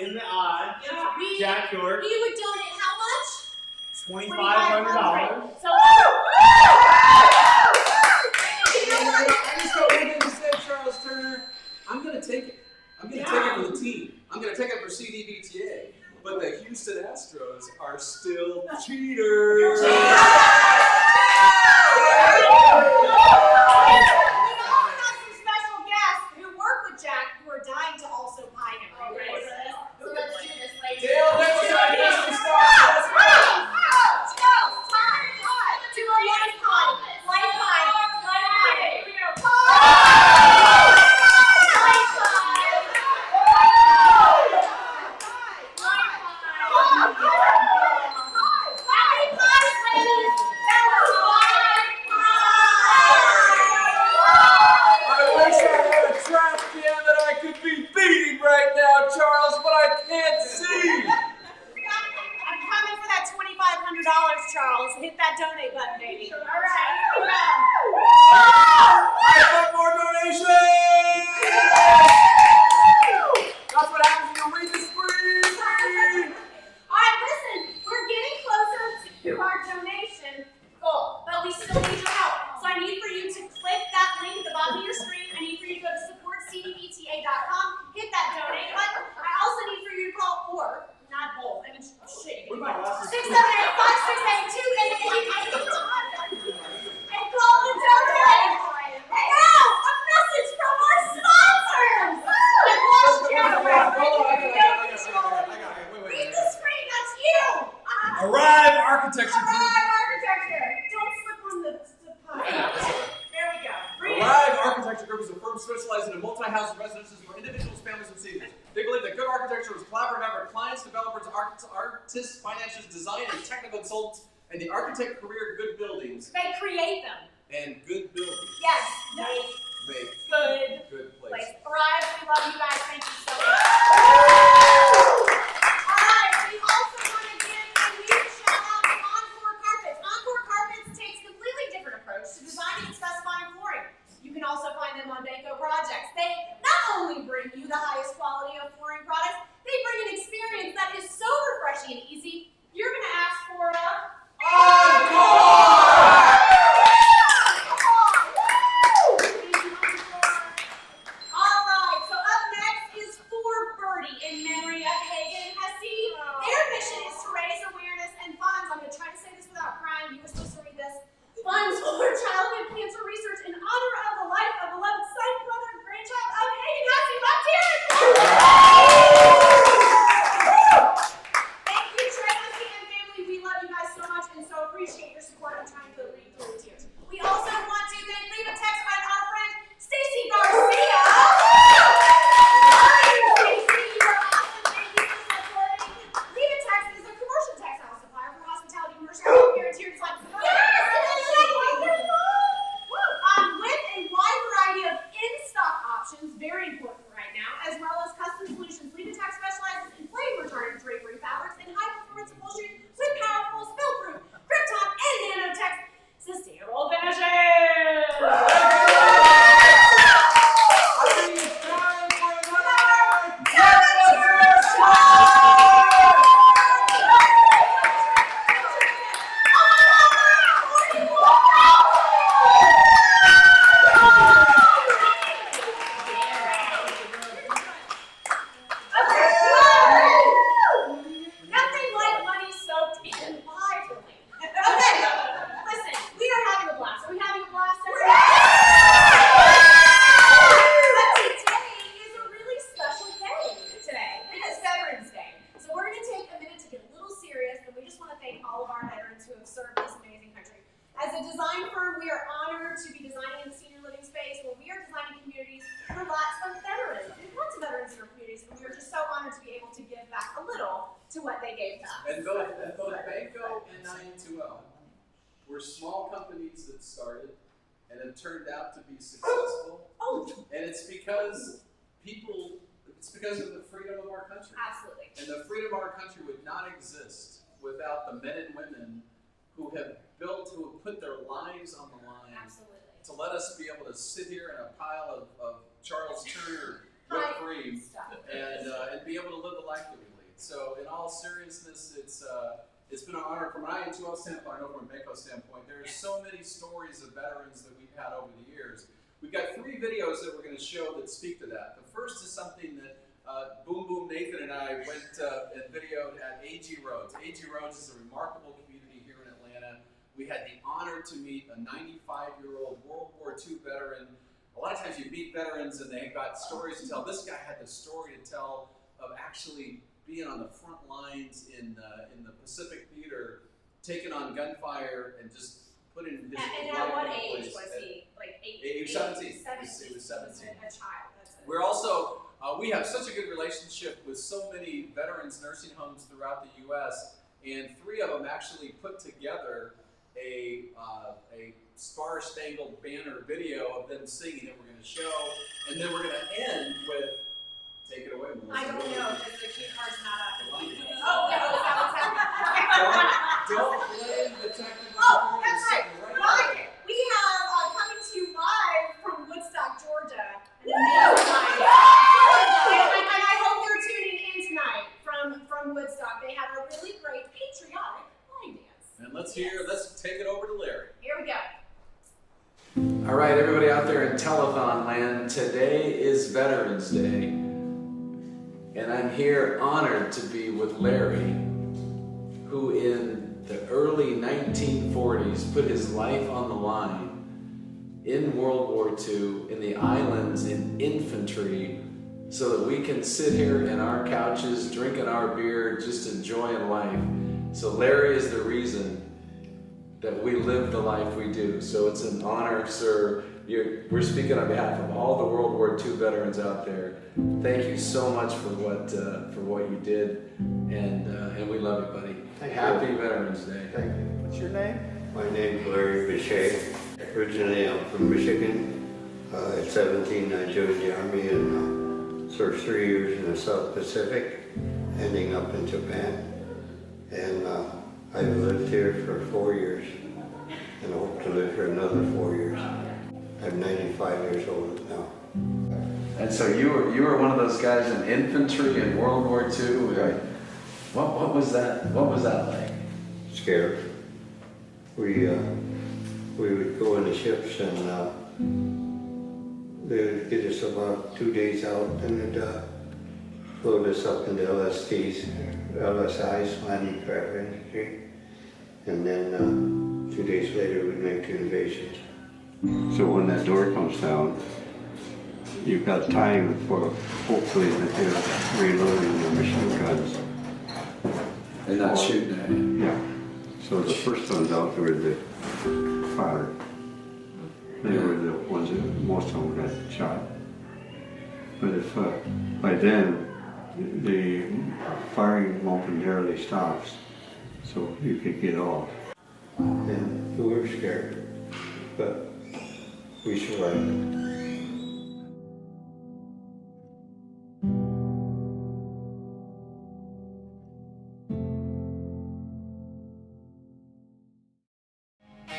In the eye, Yeah. Jack York. He would donate how $2,500. So I just got one thing to say, Charles Turner. I'm going to take it. I'm going to take it for the team. I'm going to take it for CDVTA. But the Houston Astros are still cheaters. Charles, hit that donate button, baby. All right, here we go. I want more donations! That's what happens when you read the screen! All right, listen, we're getting closer to our donation goal, but we still need your help. So I need for you to click that link at the bottom of your screen. I need for you to go to supportcdvta.com, hit that donate button. I also need for you to call not both. I mean, shit. You can call 678-568-2888 and call the donate. And now, a message from our sponsors. I've lost you. Read the screen. That's you. Arrive Architecture Group. Arrive Architecture. Don't slip on the pie. There we go. Arrive Architecture Group is a firm specializing in multi-house residences for individuals, families, and seniors. They believe that good architecture is collaborative effort. Clients, developers, artists, financiers, design, and technical consultants, and the architect career good buildings. They create them. And good buildings. Yes. Make good place. Arrive. We love you guys. Thank you so much. Alright, we also want to give a huge shout out to Encore Carpets. Encore Carpets takes a completely different approach to designing and specifying flooring. You can also find them on Banco projects. They not only bring you the highest quality of flooring products, they bring an experience that is so refreshing and easy, you're going to ask for a Encore! Alright, so up next is For Birdie in memory of Hagen Hesse. Their mission is to raise awareness and funds. I'm going to try to say this without crying. You were supposed to read this. Funds for childhood cancer research in honor of the life of beloved son, brother, and grandchild of Hagen Hesse. Let's hear it! Thank you, Trey Hesse and family. We love you guys so much and so appreciate your support. I'm trying to read through the tears. We also want to thank Leave a Text and our friend Stacy Garcia. Hi, Stacy. You're awesome. Thank you for supporting. Leave a Text is a commercial textile supplier for hospitality, commercial, healthcare, and interior design. With a wide variety of in-stock options, very important right now, as well as custom solutions. Leave a Text specializes in flame-retardant drapery fabrics and high-performance upholstery with powerful spill-proof, Krypton, and nanotex sustainable finishes. Nothing like money soaked in pie for me. Okay, listen, we are having a blast. Are we having a blast? But today is a really special day today. It is Veterans Day. So we're going to take a minute to get a little serious, and we just want to thank all of our veterans who have served this amazing country. As a design firm, we are honored to be designing in the senior living space where we are designing communities for lots of veterans. There's lots of veterans in our communities, and we are just so honored to be able to give back a little to what they gave to us. And both Banco and IN2L were small companies that started and have turned out to be successful. And it's because of the freedom of our country. Absolutely. And the freedom of our country would not exist without the men and women who have put their lives on the line. Absolutely. To let us be able to sit here in a pile of Charles Turner whipped cream and be able to live the life that we lead. So in all seriousness, It's been an honor from an I-N2L standpoint, I know from a Mako standpoint. There's so many stories of veterans that we've had over the years. We've got 3 videos that we're going to show that speak to that. The first is something that Boom Boom Nathan and I went and videoed at AG Rhodes. AG Rhodes is a remarkable community here in Atlanta. We had the honor to meet a 95-year-old World War II veteran. A lot of times you meet veterans and they've got stories to tell. This guy had the story to tell of actually being on the front lines in the Pacific Theater, taking on gunfire and just putting his life And at what in age place. was he? Like 8? He was 17. He was 17. A child. That's it. We're also, we have such a good relationship with so many veterans nursing homes throughout the U.S., and 3 of them actually put together a Star-Spangled Banner video of them singing that we're going to show, and then we're going to end with, take it away, Melissa. I don't know, because the key card's not up. The line dance. Oh, yeah, oh, that one's happening. Don't blame the technical Oh, that's right. right. We have coming to you live from Woodstock, Georgia. An amazing night. And I hope they're tuning in tonight from Woodstock. They have a really great patriotic line dance. And let's take it over to Larry. Here we go. All right, everybody out there in Telethon land, today is Veterans Day, and I'm here honored to be with Larry, who in the early 1940s put his life on the line in World War II, in the islands, in infantry, so that we can sit here in our couches, drinking our beer, just enjoying life. So Larry is the reason that we live the life we do. So it's an honor, sir. We're speaking on behalf of all the World War II veterans out there. Thank you so much for what you did, and we love you, buddy. Happy Veterans Day. Thank you. What's your name? My name's Larry Bichet. Originally, I'm from Michigan. At 17, I joined the Army and served 3 years in the South Pacific, ending up in Japan. And I've lived here for 4 years and hope to live here another 4 years. I'm 95 years old now. And so you were one of those guys in infantry in World War II. Right. What was that? What was that like? Scared. We would go in the ships and they would get us about 2 days out and they'd load us up into LSIs, landing craft infantry, and then 2 days later we'd make the invasions. So when that door comes down, you've got time for hopefully that they're reloading their machine guns. And not shooting at you. Yeah. So the first ones out were the fire. They were the ones that most of them got shot. But if by then the firing momentarily stops, so you could get off. And we were scared, but we survived.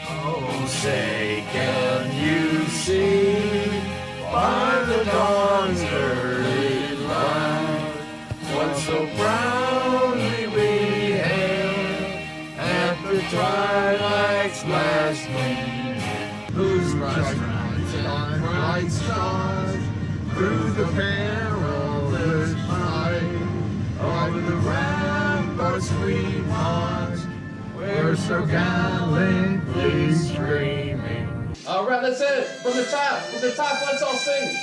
Oh, say, can you see by the dawn's early light what so proudly we hailed at the twilight's last gleam, whose bright bright stars through the perilous fight over the ramparts we marched, we're so gallantly screaming. All right, that's it. From the top, let's all sing.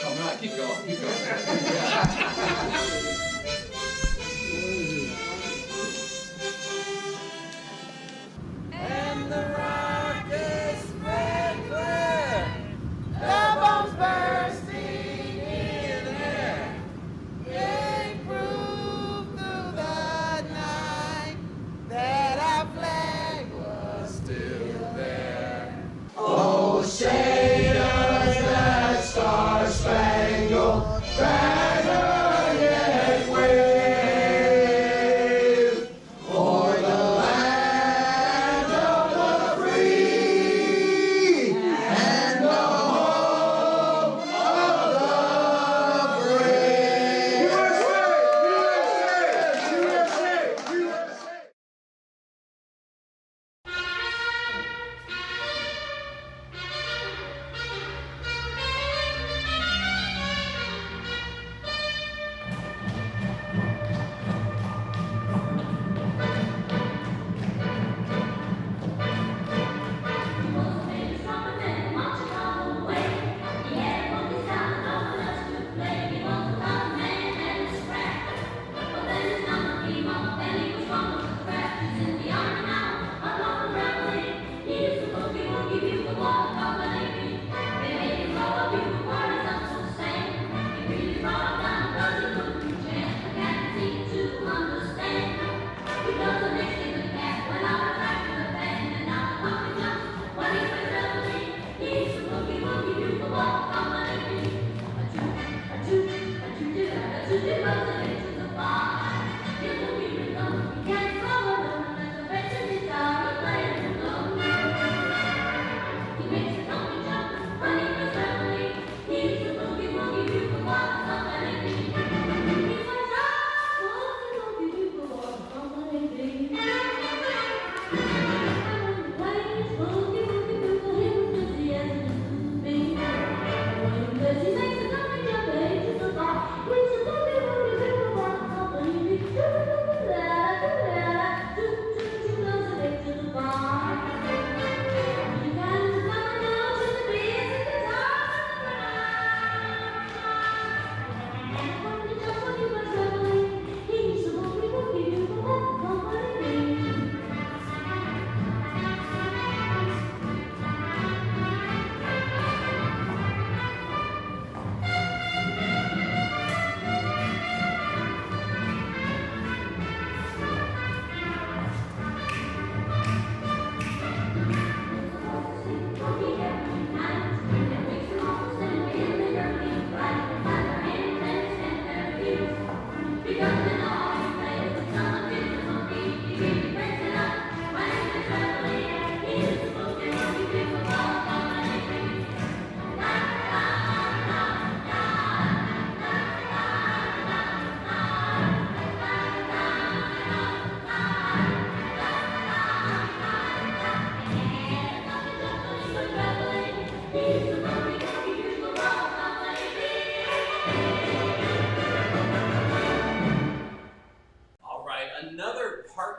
Oh no, keep going, keep going. And the rockets spread clear, the bombs bursting in air, they prove through the night that our flag was still there. Oh, say does that star-spangled banner yet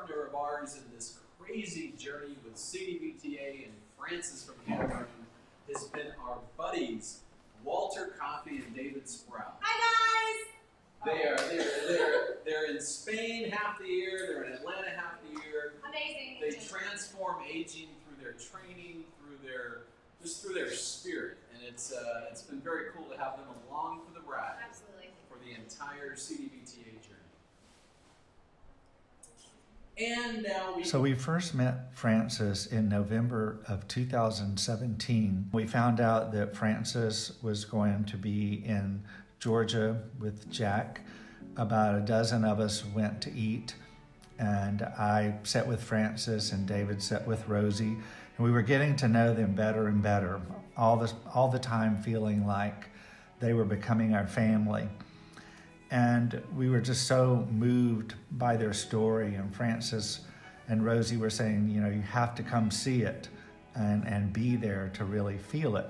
partner of ours in this crazy journey with CDVTA and Francis from Cameroon has been our buddies, Walter Coffey and David Sprout. Hi guys! They're in Spain half the year, they're in Atlanta half the year. Amazing. They transform aging through their training, through their spirit, and it's been very cool to have them along for the ride. Absolutely. For the entire CDVTA journey. And now So we first met Francis in November of 2017. We found out that Francis was going to be in Georgia with Jack. About a dozen of us went to eat, and I sat with Francis and David sat with Rosie, and we were getting to know them better and better, all the time feeling like they were becoming our family. And we were just so moved by their story, and Francis and Rosie were saying, you know, you have to come see it and be there to really feel it.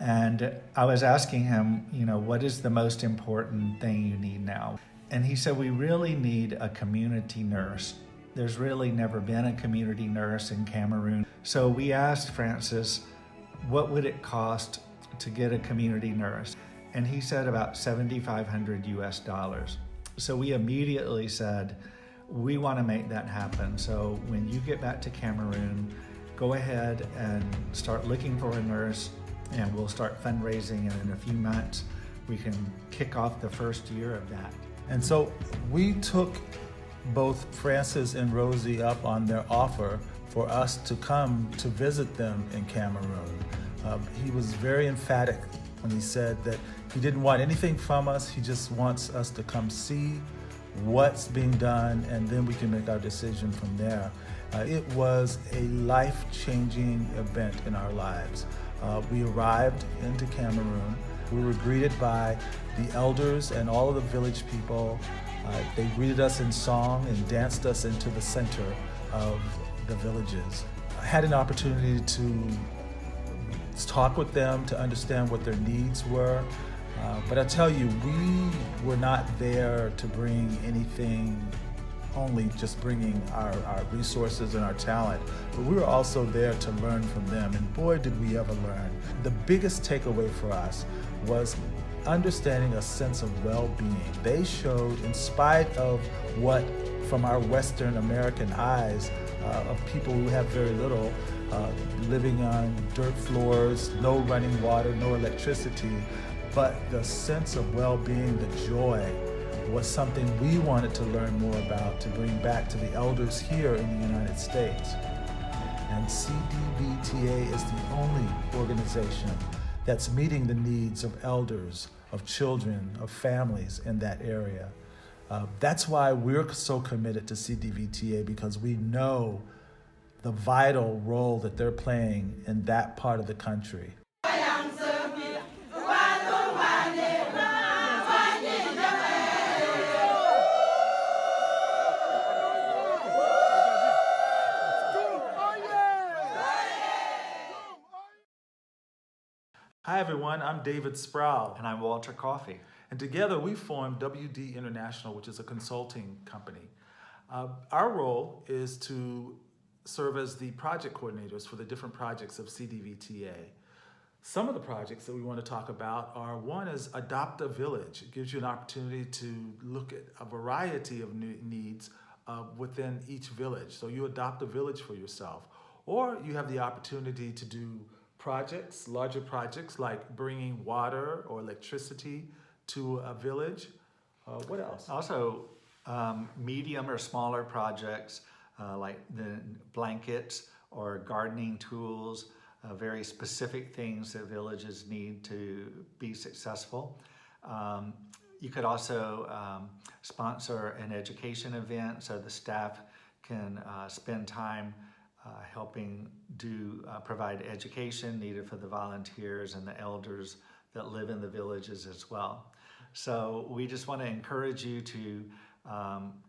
And I was asking him, you know, what is the most important thing you need now? And he said, we really need a community nurse. There's really never been a community nurse in Cameroon. So we asked Francis, what would it cost to get a community nurse? And he said about $7,500 US. So we immediately said, we want to make that happen. So when you get back to Cameroon, go ahead and start looking for a nurse, and we'll start fundraising, and in a few months we can kick off the first year of that. And so we took both Francis and Rosie up on their offer for us to come to visit them in Cameroon. He was very emphatic when he said that he didn't want anything from us. He just wants us to come see what's being done, and then we can make our decision from there. It was a life-changing event in our lives. We arrived into Cameroon. We were greeted by the elders and all of the village people. They greeted us in song and danced us into the center of the villages. I had an opportunity to talk with them, to understand what their needs were. But I tell you, we were not there to bring anything, only just bringing our resources and our talent, but we were also there to learn from them, and boy did we ever learn. The biggest takeaway for us was understanding a sense of well-being. They showed, in spite of what, from our Western American eyes, of people who have very little, living on dirt floors, no running water, no electricity, but the sense of well-being, the joy, was something we wanted to learn more about, to bring back to the elders here in the United States. And CDVTA is the only organization that's meeting the needs of elders, of children, of families in that area. That's why we're so committed to CDVTA, because we know the vital role that they're playing in that part of the country. Hi everyone, I'm David Sproul. And I'm Walter Coffey. And together we formed WD International, which is a consulting company. Our role is to serve as the project coordinators for the different projects of CDVTA. Some of the projects that we want to talk about are, one is Adopt a Village. It gives you an opportunity to look at a variety of needs within each village. So you adopt a village for yourself. Or you have the opportunity to do projects, larger projects like bringing water or electricity to a village. What else? Also, medium or smaller projects like the blankets or gardening tools, very specific things that villages need to be successful. You could also sponsor an education event so the staff can spend time helping provide education needed for the volunteers and the elders that live in the villages as well. So we just want to encourage you to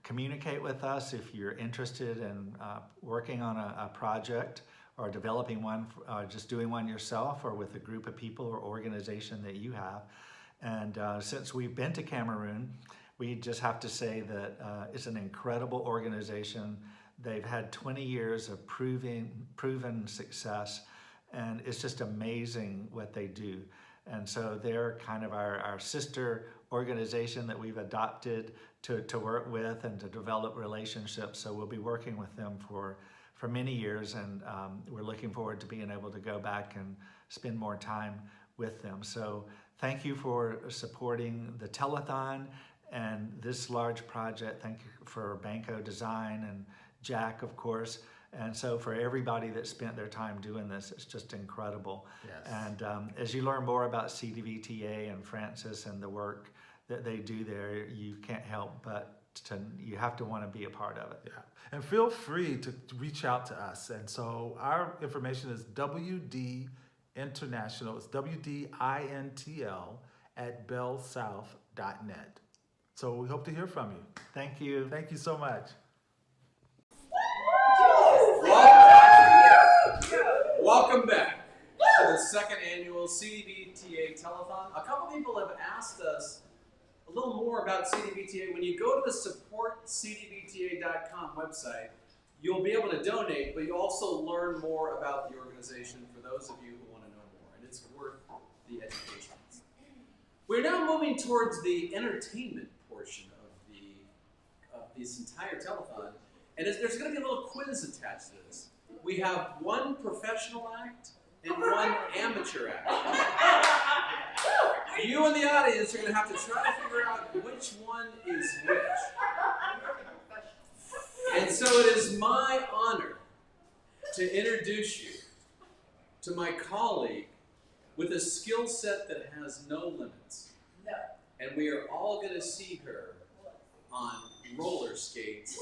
communicate with us if you're interested in working on a project or developing one, just doing one yourself or with a group of people or organization that you have. And since we've been to Cameroon, We just have to say that it's an incredible organization. They've had 20 years of proven success, and it's just amazing what they do. And so they're kind of our sister organization that we've adopted to work with and to develop relationships. So we'll be working with them for many years, and we're looking forward to being able to go back and spend more time with them. So thank you for supporting the Telethon and this large project. Thank you for Banco Design and Jack, of course. And so for everybody that spent their time doing this, it's just incredible. Yes. And as you learn more about CDVTA and Francis and the work that they do there, you can't help but you have to want to be a part of it. Yeah. And feel free to reach out to us. And so our information is WD International. It's WDINTL at bellsouth.net. So we hope to hear from you. Thank you. Thank you so much. Welcome back to the second annual CDVTA Telethon. A couple people have asked us a little more about CDVTA. When you go to the supportcdvta.com website, you'll be able to donate, but you also learn more about the organization for those of you who want to know more, and it's worth the education. We're now moving towards the entertainment portion of this entire telethon, and there's going to be a little quiz attached to this. We have one professional act and one amateur act. You in the audience are going to have to try to figure out which one is which. And so it is my honor to introduce you to my colleague with a skill set that has no limits. No. And we are all going to see her on roller skates.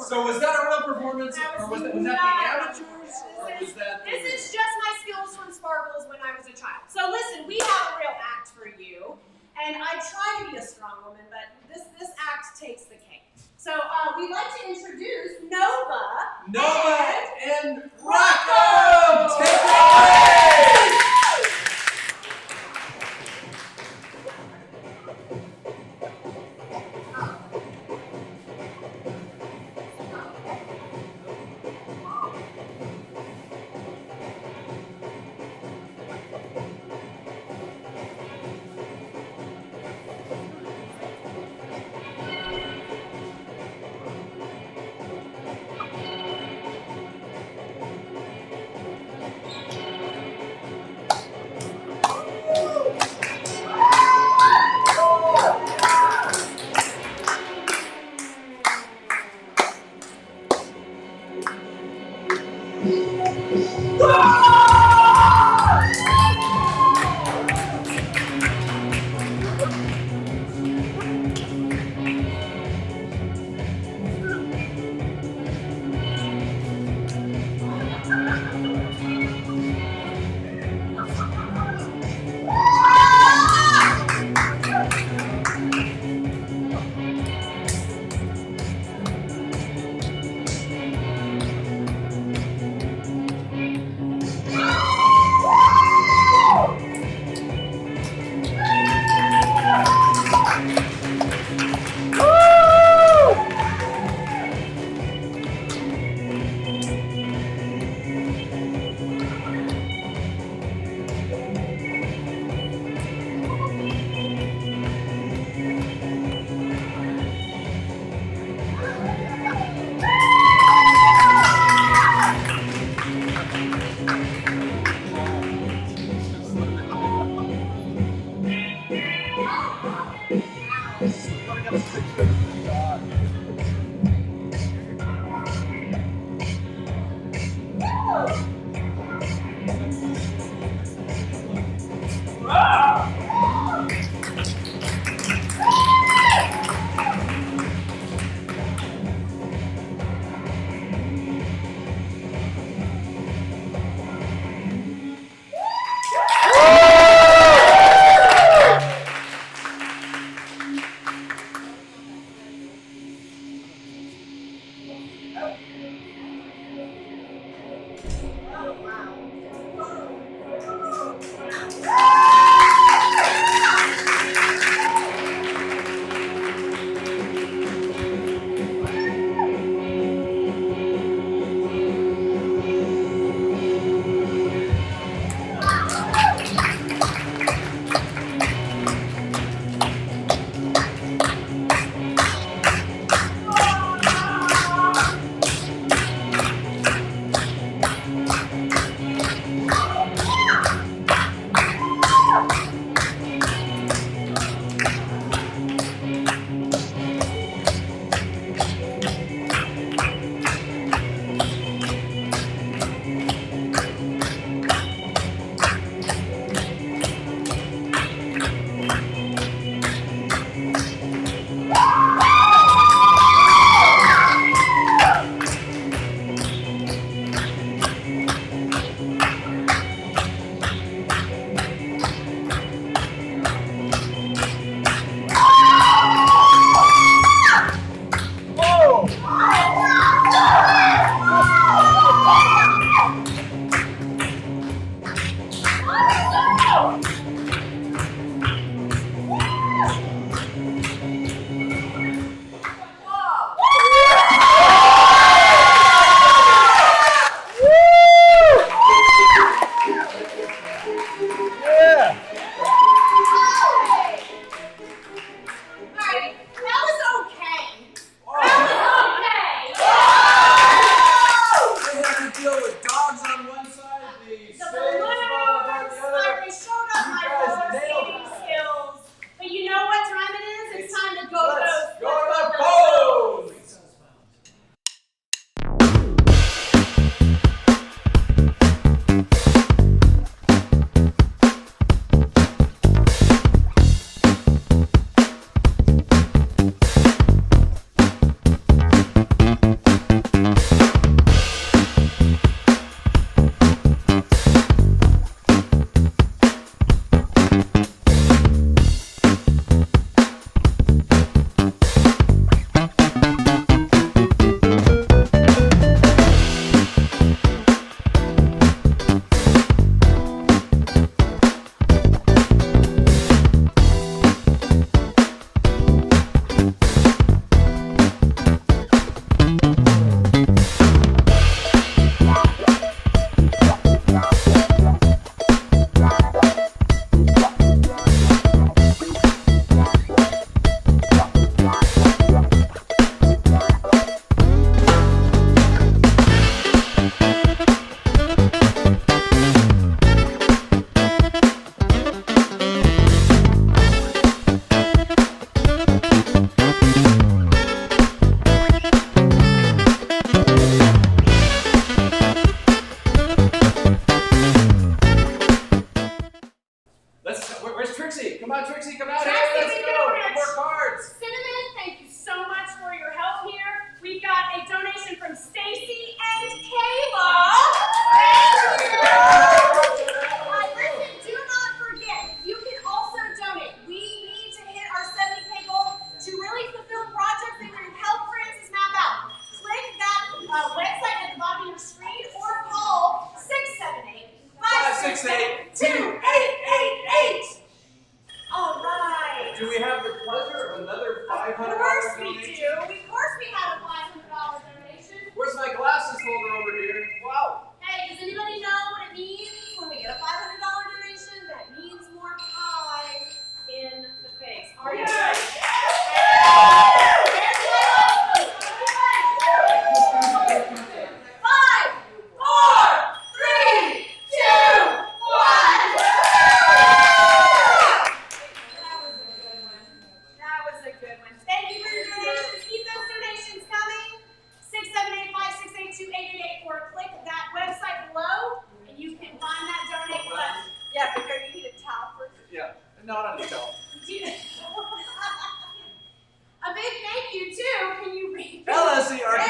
So was that a real performance, or was that the amateurs, or was that the This is just my skills from Sparkles when I was a child. So listen, we have a real act for you, and I try to be a strong woman, but this act takes the cake. So we'd like to introduce Nova. And Rocco! Take it away!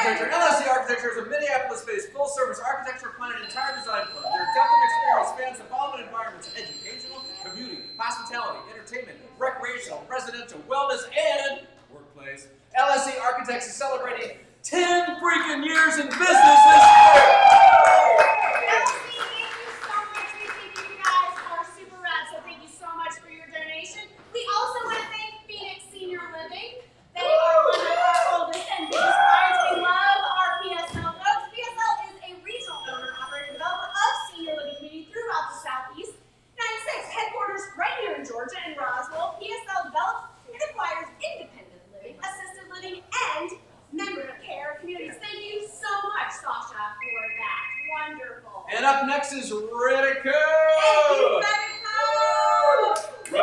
Architecture. LSE Architecture is a Minneapolis-based full-service architecture, planning, and entire design firm. Their depth of experience spans the following environments: educational, commuting, hospitality, entertainment, recreational, residential, wellness, and workplace. LSE Architects is celebrating 10 freaking years in business this year. We also want to thank Phoenix Senior Living. They are one of our oldest and biggest clients. We love our PSL folks. PSL is a regional owner-operator developer of senior living communities throughout the Southeast. 96 headquarters right here in Georgia in Roswell. PSL develops and acquires independent living, assisted living, and memory care communities. Thank you so much, Sasha, for that. Wonderful. And up next is Redico. Thank you,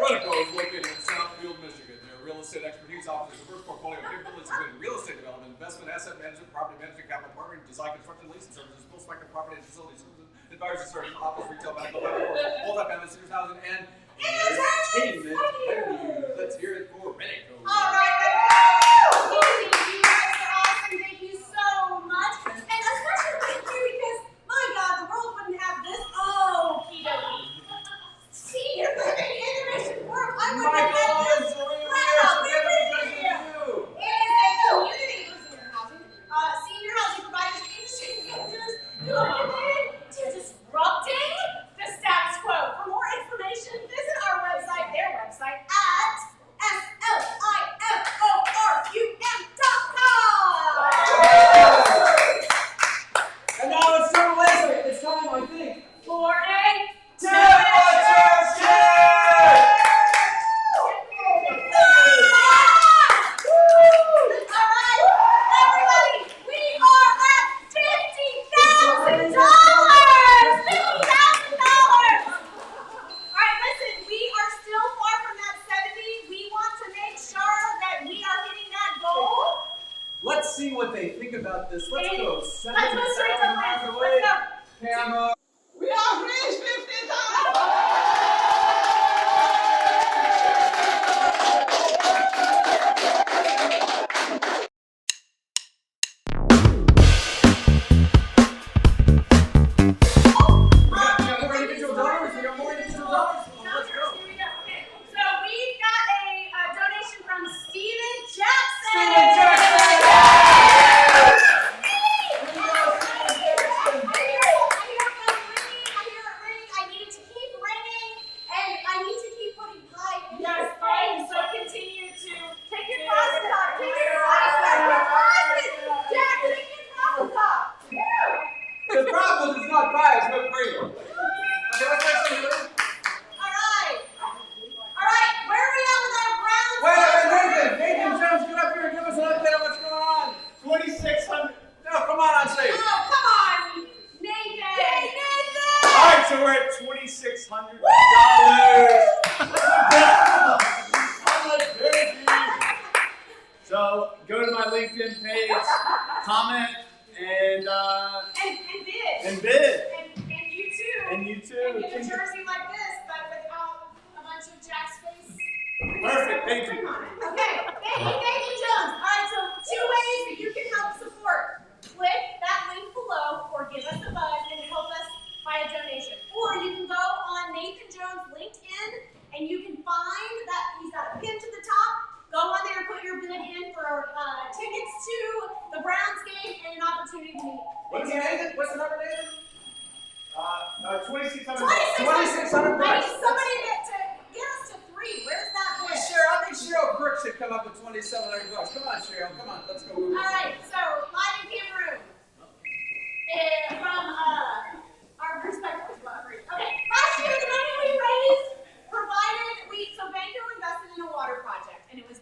Redico is located in Southfield, Michigan. Their real estate expertise offers a diverse portfolio of capabilities including real estate development, investment, asset management, property management, capital partnering, design, construction, leasing services, full spectrum property and facility services, advisory services, office, retail, medical, multifamily, seniors housing, and entertainment venues. Let's hear it for Redico. All right, Redico. You guys are awesome. Thank you so much. And especially thank you because, my God, the world wouldn't have this. Oh, Kidoki. Senior living innovation work. I wouldn't have had this. Wow, it is a community for senior housing. Senior housing providers and industry vendors who are committed to disrupting the status quo. For more information, visit our website, their website, at SLIFORQ.com. And now it's time, I think, for a Let's see what they think about this. Let's go. Let's go straight to miles the away. Let's go. Camera. We are reached 50,000. So go to my LinkedIn page, comment, and bid. And you too. And get a jersey like this, but without a bunch of Jack's face. Perfect. Thank you. Okay. Thank you, Jones. All right. So 2 ways that you can help support. Click that link below, or give us a buzz and help us by a donation. Or you can go on Nathan Jones' LinkedIn, and you can find that he's got a pin to the top. Go on there and put your bid in for tickets to the Browns game and an opportunity to meet. What's the number, Nathan? 2,600. 2,600 I bucks. need somebody to get us to 3. Where's that bid? I think Cheryl Crook should come up with 2,700 bucks. Come on, Cheryl. Come on. Let's go. All right. So live in Cameroon from our respective libraries. Okay. Last year, the money we raised so Banco invested in a water project, and it was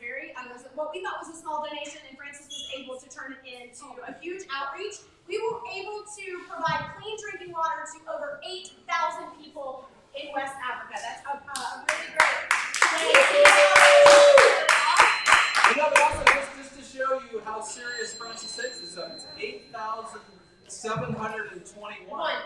what we thought was a small donation, and Francis was able to turn it into a huge outreach. We were able to provide clean drinking water to over 8,000 people in West Africa. That's a really great. But also, just to show you how serious Francis takes this up, it's 8,721.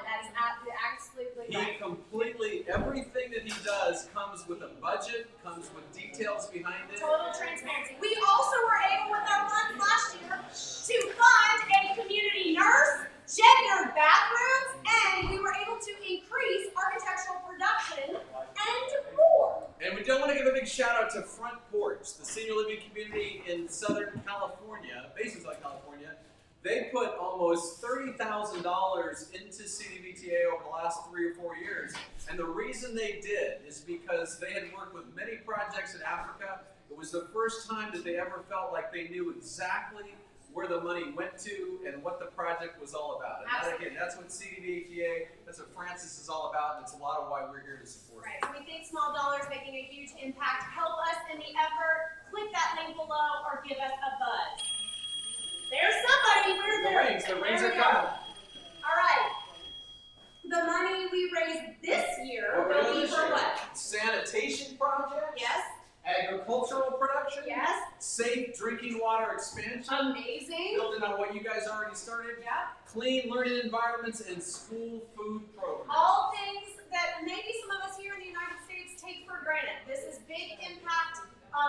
That is absolutely right. He completely, everything that he does comes with a budget, comes with details behind it. Total transparency. We also were able, with our funds last year, to company in Southern California, based in Southern California, they put almost $30,000 into CDVTA over the last 3 or 4 years. And the reason they did is because they had worked with many projects in Africa. It was the first time that they ever felt like they knew exactly where the money went to and what the project was all about. And that, again, that's what CDVTA, that's what Francis is all about, and it's a lot of why we're here to support it. Right, so we think small dollars making a huge impact. Help us in the effort. Click that link below or give us a buzz. There's somebody. Where's The rings are coming. All right. The money we raised this year will be for what? Sanitation projects. Yes. Agricultural production. Yes. Safe drinking water expansion. Amazing. Building on what you guys already started. Yeah. Clean learning environments and school food programs. All things that maybe some of us here in the United States take for granted. This is big impact.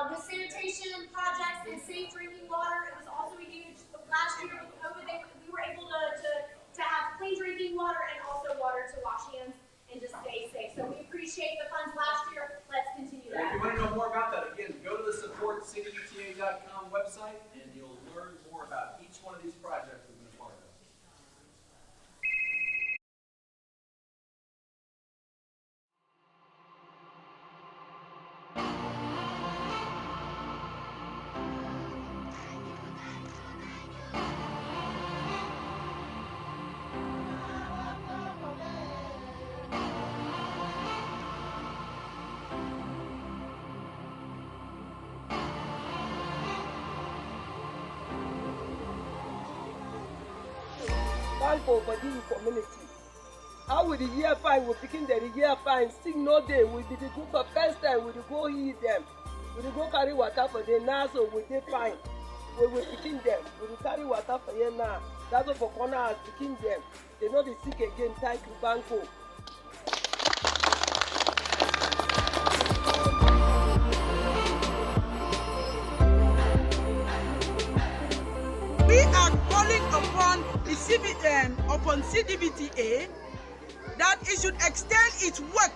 The sanitation projects and safe drinking water. It was also a huge. Last year with COVID, we were able to have clean drinking water and also water to wash hands and just stay safe. So we appreciate the funds last year. Let's continue that. If you want to know more about that, again, go to the support CDVTA.com website and you'll learn more about each one of these projects we've been a part of. For the community. How will the year find we begin the year find still no day will be the group of first time we go heal them. We go carry water for them now so we dey fine. We will begin them. We will carry water for them now. That's what for corner has begin them. They know the sick again, thank you, Banco. We are calling upon the upon CDVTA that it should extend its work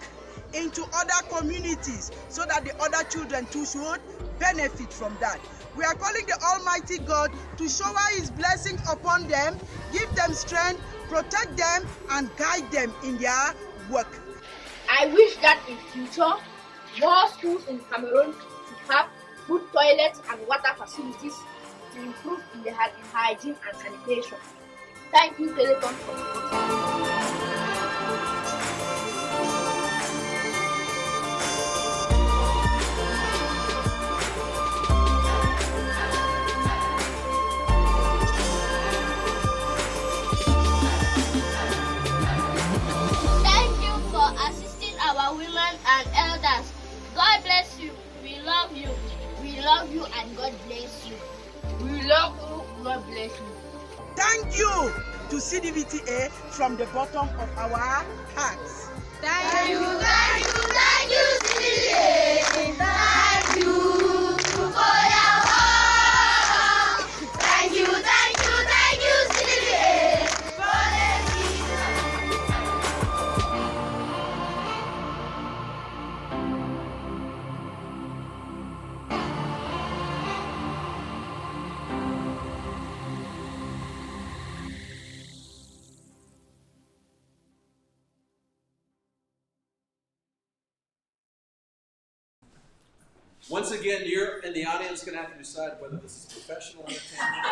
into other communities so that the other children too should benefit from that. We are calling the Almighty God to shower His blessings upon them, give them strength, protect them, and guide them in their work. I wish that in future, more schools in Cameroon should have good toilets and water facilities to improve in the hygiene and sanitation. Thank you, Telethon, for supporting. Thank you for assisting our women and elders. God bless you. We love you. We love you and God bless you. We love you. God bless you. Thank you to CDVTA from the bottom of our hearts. Thank you, thank you, thank you, CDVTA. Thank you for your work. Thank you, CDVTA. Once again, you're in the audience going to have to decide whether this is professional entertainment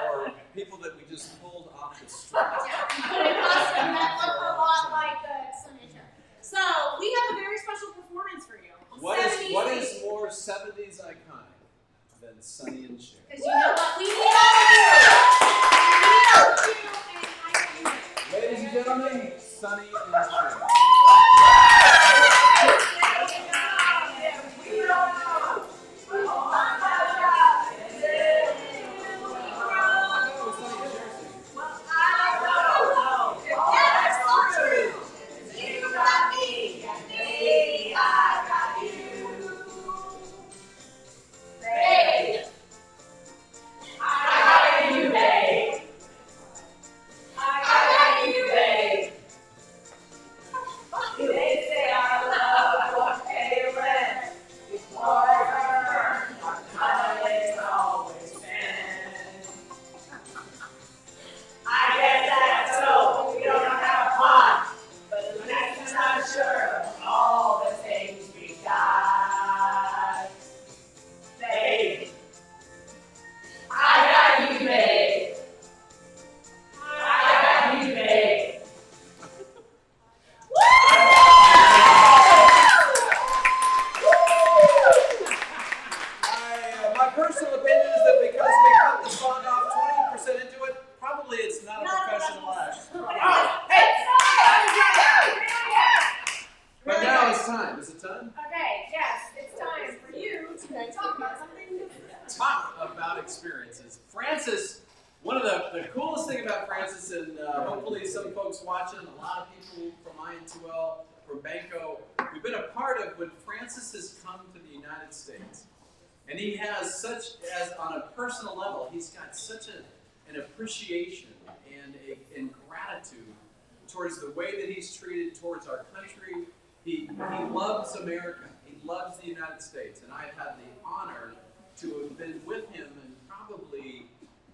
or people that we just pulled off the street. That look a lot like Senator. So we have a very special performance for you. What is more 70s iconic than Sonny and Cher? Because you know what? We need all of you. Ladies and gentlemen, Sonny and Cher. fun experiences. Francis, one of the coolest thing about Francis, and hopefully some folks watching, a lot of people from IN2L, from Banco, we've been a part of when Francis has come to the United States. And he has such, as on a personal level, he's got such an appreciation and gratitude towards the way that he's treated towards our country. He loves America. He loves the United States. And I've had the honor to have been with him in probably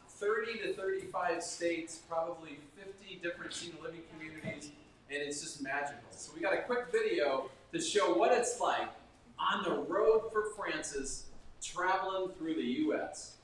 30 to 35 states, probably 50 different senior living communities, and it's just magical. So we got a quick video to show what it's like on the road for Francis, traveling through the U.S.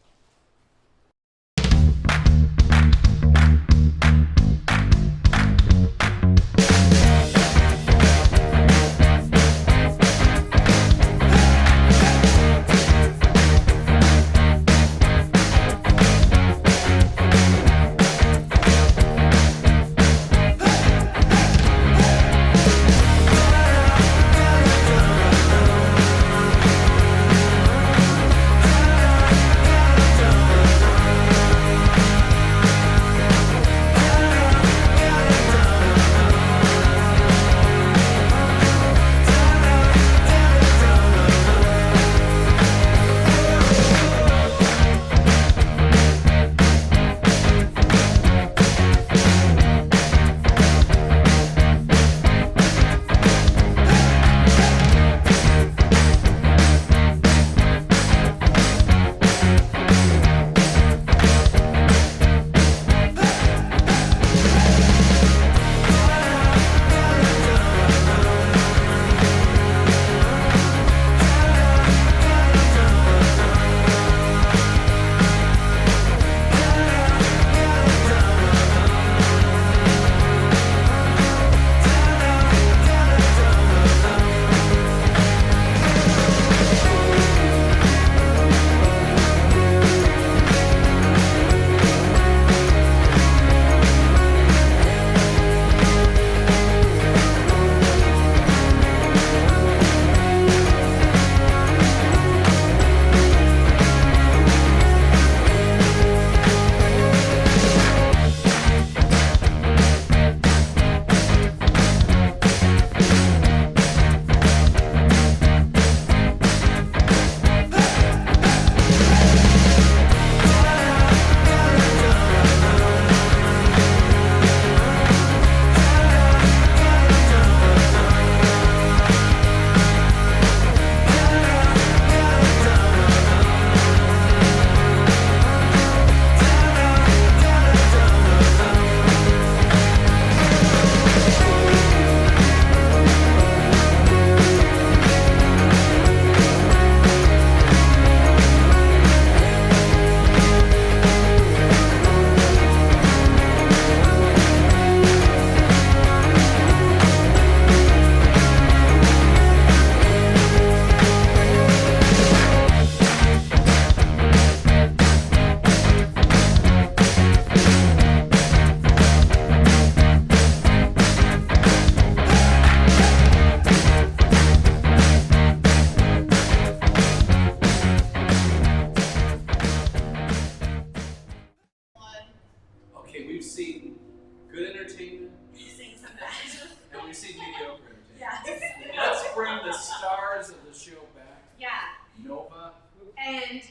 and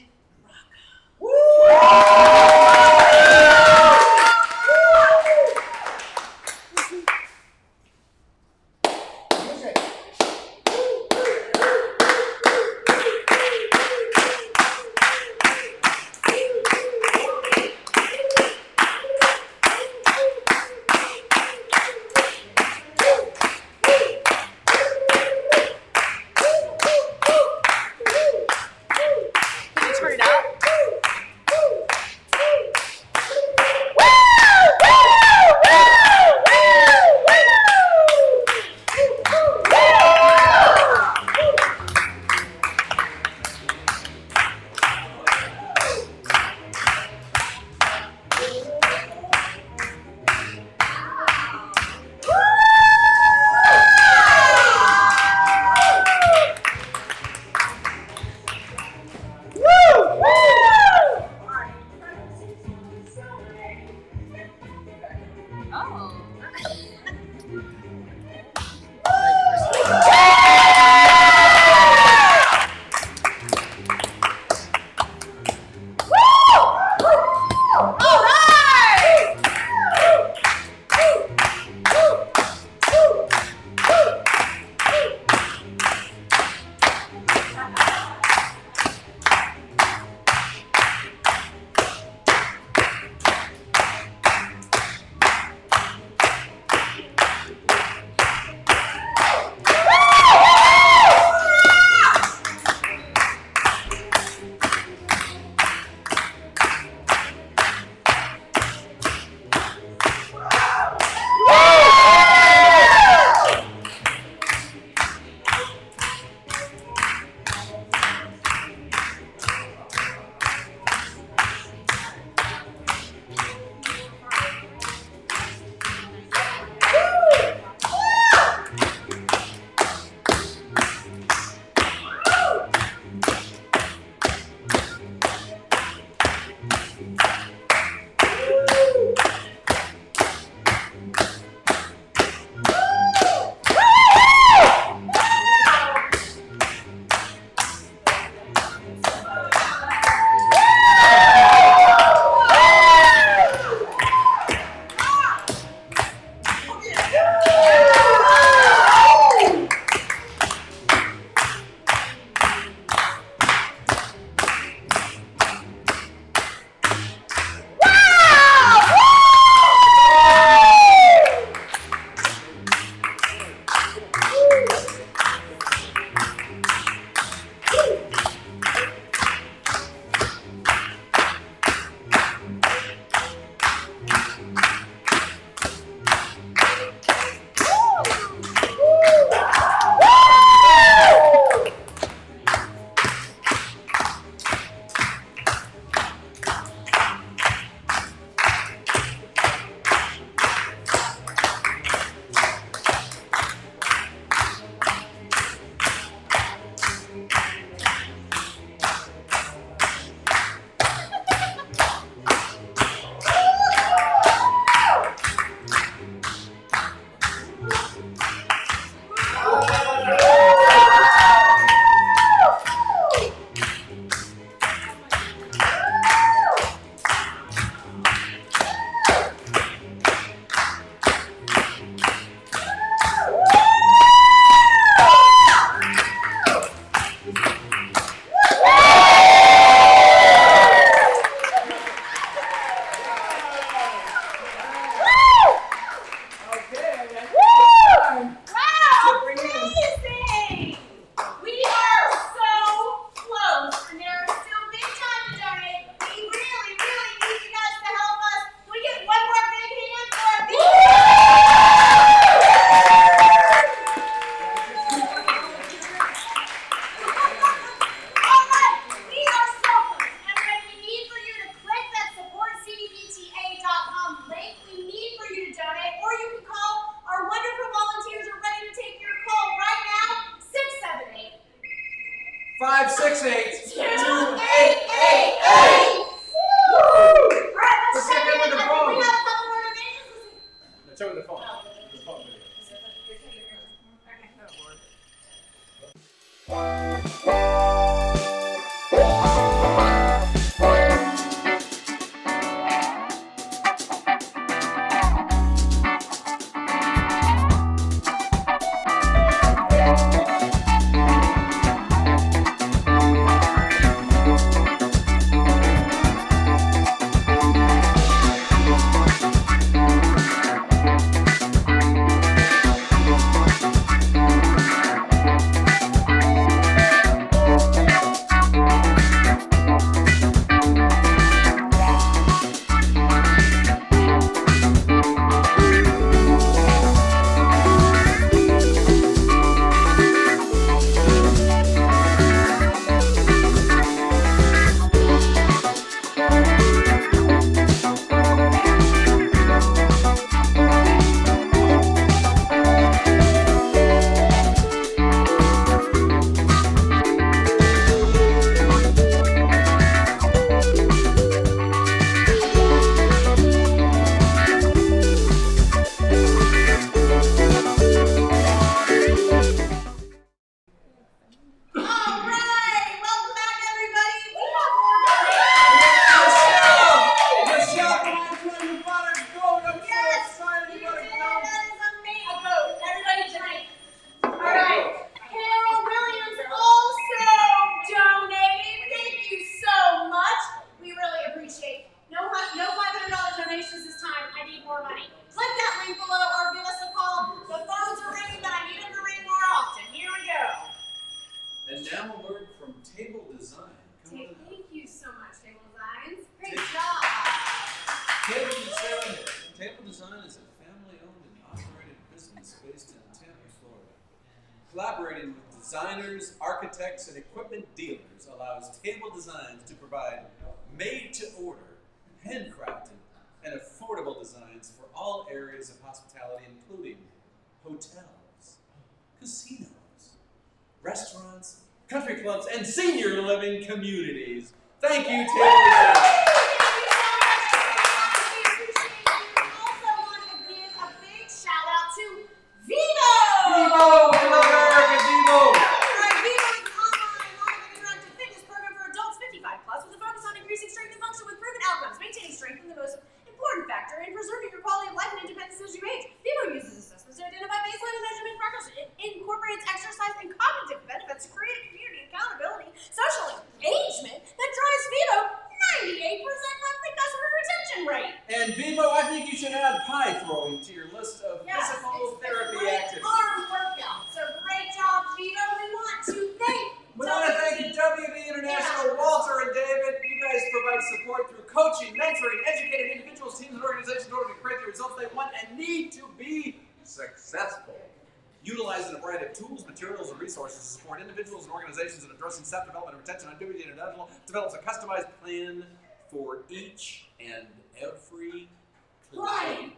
Design is a family-owned and operated business based in Tampa, Florida. Collaborating with designers, architects, and equipment dealers allows Table Designs to provide made-to-order, handcrafted, and affordable designs for all areas of hospitality, including hotels, casinos, restaurants, country clubs, and senior living communities. Thank you, Table Designs. And Vivo, I think you should add pie throwing to your list of physical therapy activities. Arm workout. So great job, Vivo. We want to thank WV International, Walter and David. You guys provide support through coaching, mentoring, educating individuals, teams, and organizations in order to create the results they want and need to be successful. Utilizing a variety of tools, materials, and resources to support individuals and organizations in addressing staff development and retention, WV International develops a customized plan for each and every client.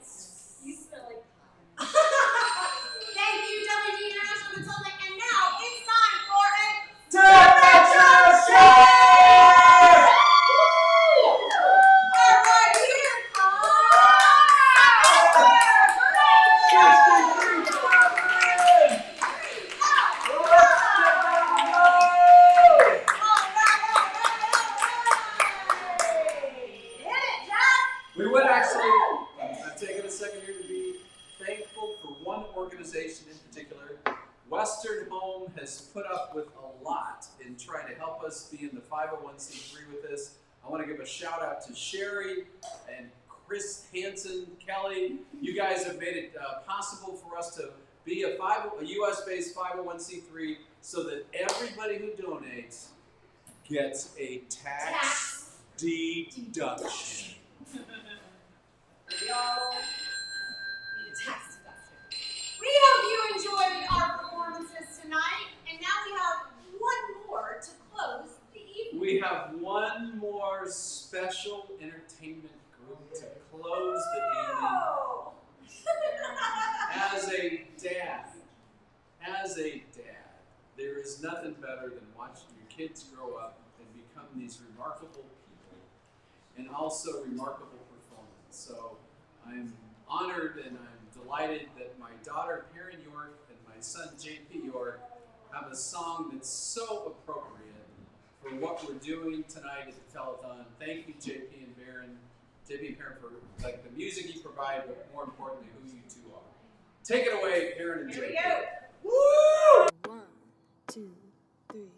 You smell like pie. Thank you, WD International Consulting. And now it's time for a temperature check! All right, here We would actually, I'm taking a second here to be thankful for one organization in particular. Western Home has put up with a lot in trying to help us be in the 501c3 with this. I want to give a shout out to Sherry and Chris Hansen, Kelly. You guys have made it possible for us to be a US-based 501c3 so that everybody who donates gets a tax deduction. We all need a tax deduction. We hope you enjoyed our performances tonight, and now we have one more to close the evening. We have one more special entertainment group to close the evening. As a dad, there is nothing better than watching your kids grow up and become these remarkable people and also remarkable performance. So I'm honored and I'm delighted that my daughter Perrin York and my son JP York have a song that's so appropriate for what we're doing tonight at the Telethon. Thank you, JP and Perrin for like the music you provide, but more importantly, who you two are. Take it away, Perrin and JP. Here we go. Woo! 1, 2, 3.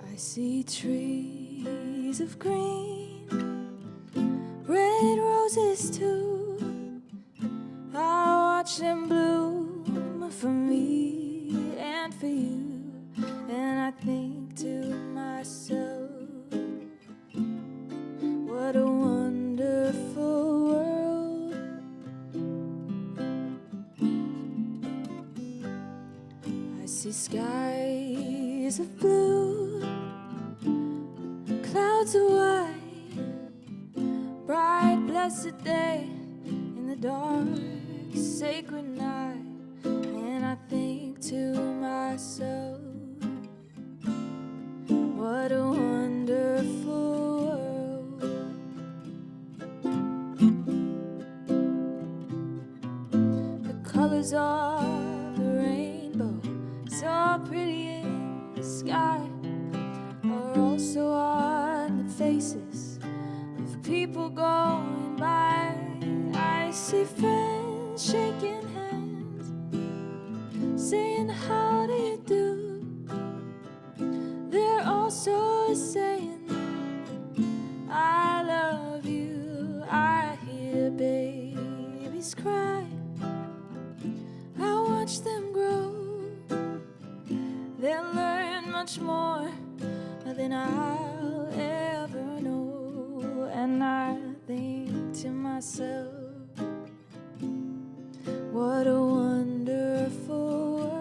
I see trees of green, red roses too. I watch them bloom for me and for you, and I think to myself, what a wonderful world. I see skies of blue, clouds of white, bright blessed day in the dark sacred night, and I think to myself, what a wonderful world. The colors of the rainbow, so pretty in the sky, are also on the faces of people going by. I see friends shaking hands, saying how do you do. They're also saying I love you. I hear babies cry, much more than I'll ever know. And I think to myself, what a wonderful world.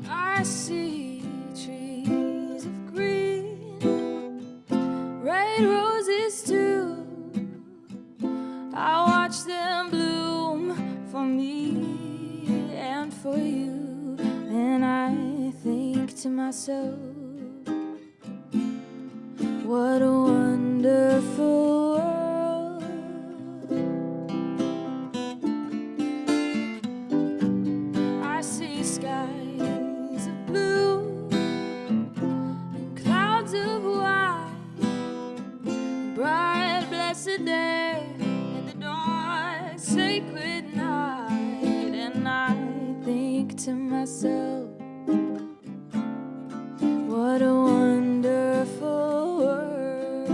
I see trees of green, red roses too. I watch them bloom for me and for you. And I think to myself, what a wonderful world. I see skies of blue and clouds of white, bright blessed day and the dark sacred night. And I think to myself, what a wonderful world.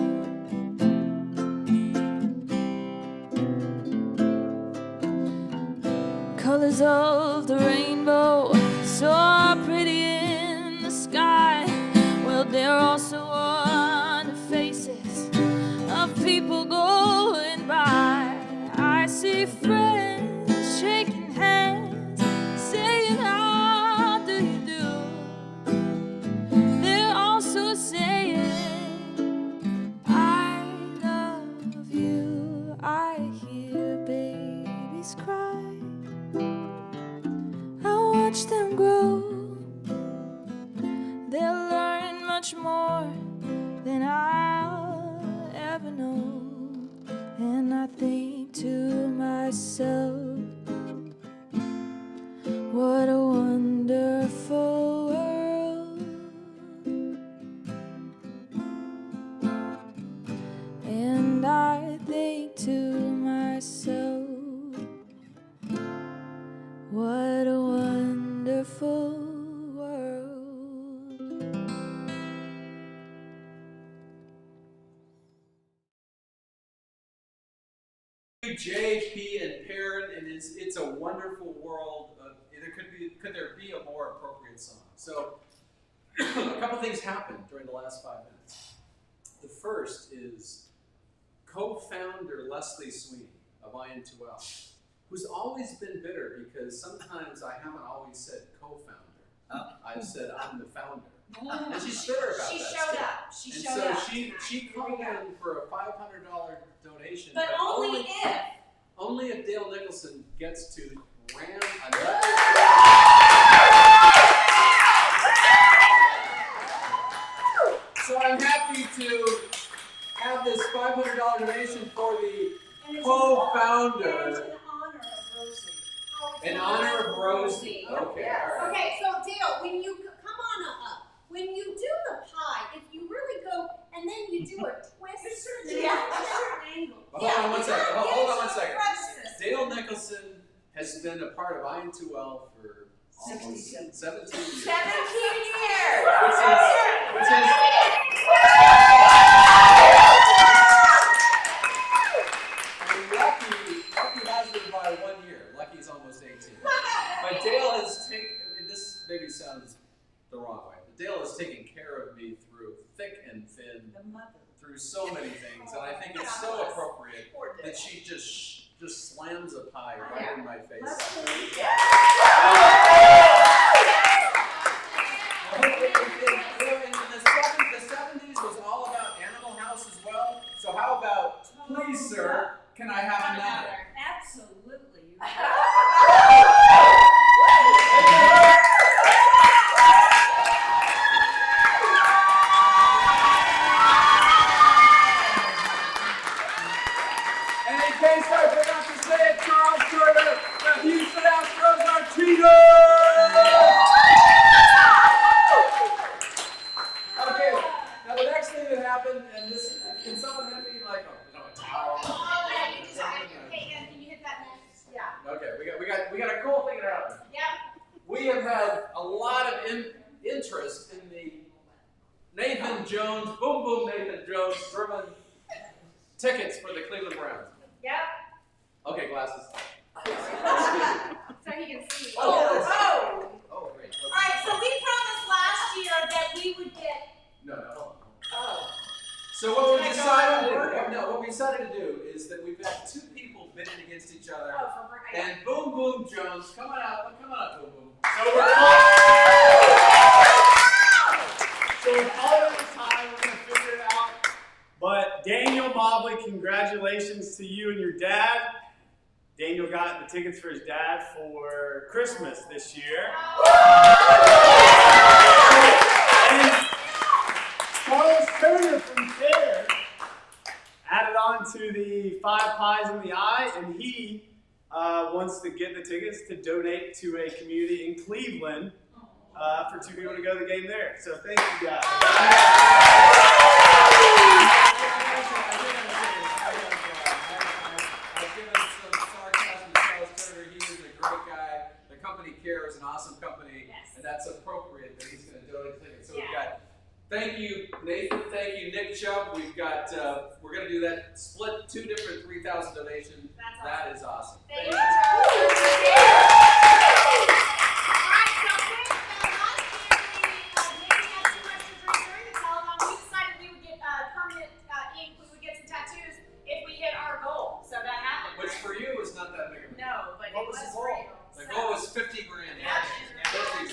Colors of the rainbow, so pretty in the sky. Well, they're also on the faces of people going by. I see friends shaking hands, saying, how do you do? They're also saying, I love you. I hear babies cry, I watch them grow. They'll learn much more than I'll ever know. And I think to myself, what a wonderful world. And I think to myself, what a wonderful world. JP and Perrin, and it's a wonderful world. Could there be a more appropriate song? So a couple things happened during the last 5 minutes. The first is co-founder Leslie Sweeney of IN2L, who's always been bitter because sometimes I haven't always said co-founder. I've said I'm the founder. And she's bitter about She that. showed up. She showed up. She called in for a $500 donation. But only if. Only if Dale Nicholson gets to ram another. So I'm happy to have this $500 donation for the co-founder. In honor of Rosie. Okay. All right. Okay, so Dale, when you come on up, when you do the pie, if you really go and then you do a twist, a certain angle. Hold on one second. Hold on one second. Dale Nicholson has been a part of I-N2L for almost 17 years. 17 years. Which is Lucky has been by 1 year. Lucky's almost 18. But Dale has taken, this maybe sounds the wrong way, but Dale has taken care of me through thick and thin, through so many things, and I think it's so appropriate that she just slams a pie right in my face. The 70s was all about Animal House as well, so how about, please sir, can I have another? Absolutely. And in case I forgot to say it, Charles Turner, the Houston Astros are cheaters! Okay, now the next thing that happened, and this, can someone hand me like a towel? Can you hit that next? Yeah. Okay, we got a cool thing that happened. Yep. We have had a lot of interest in the Nathan Jones, Boom Boom Nathan Jones driven tickets for the Cleveland Browns. Yep. Okay, glasses. So he can see. Oh, great. Okay. All right, so we promised last year that we would get. No, hold on. Oh. So what we decided to do is that we've got two people bidding against each other. And Boom Boom Jones, come on up, Boom Boom. So we're calling it time. We're gonna figure it out. But Daniel Mobley, congratulations to you and your dad. Daniel got the tickets for his dad for Christmas this year. And Charles Turner from CARE added on to the 5 Pies in the Eye, and he wants to get the tickets to donate to a community in Cleveland for 2 people to go to the game there. So thank you guys. I've given some sarcasm to Charles Turner. He is a great guy. The company CARE is an awesome company, and that's appropriate that he's going to donate tickets. So we've got, thank you, Nathan. Thank you, Nick Chubb. We've got, we're going to do that split 2 different 3,000 donations. That is awesome. Thank you. Which for you is not that big of a deal. No, but what it was the goal? for you. The goal was 50 grand. Yeah. 50 grand.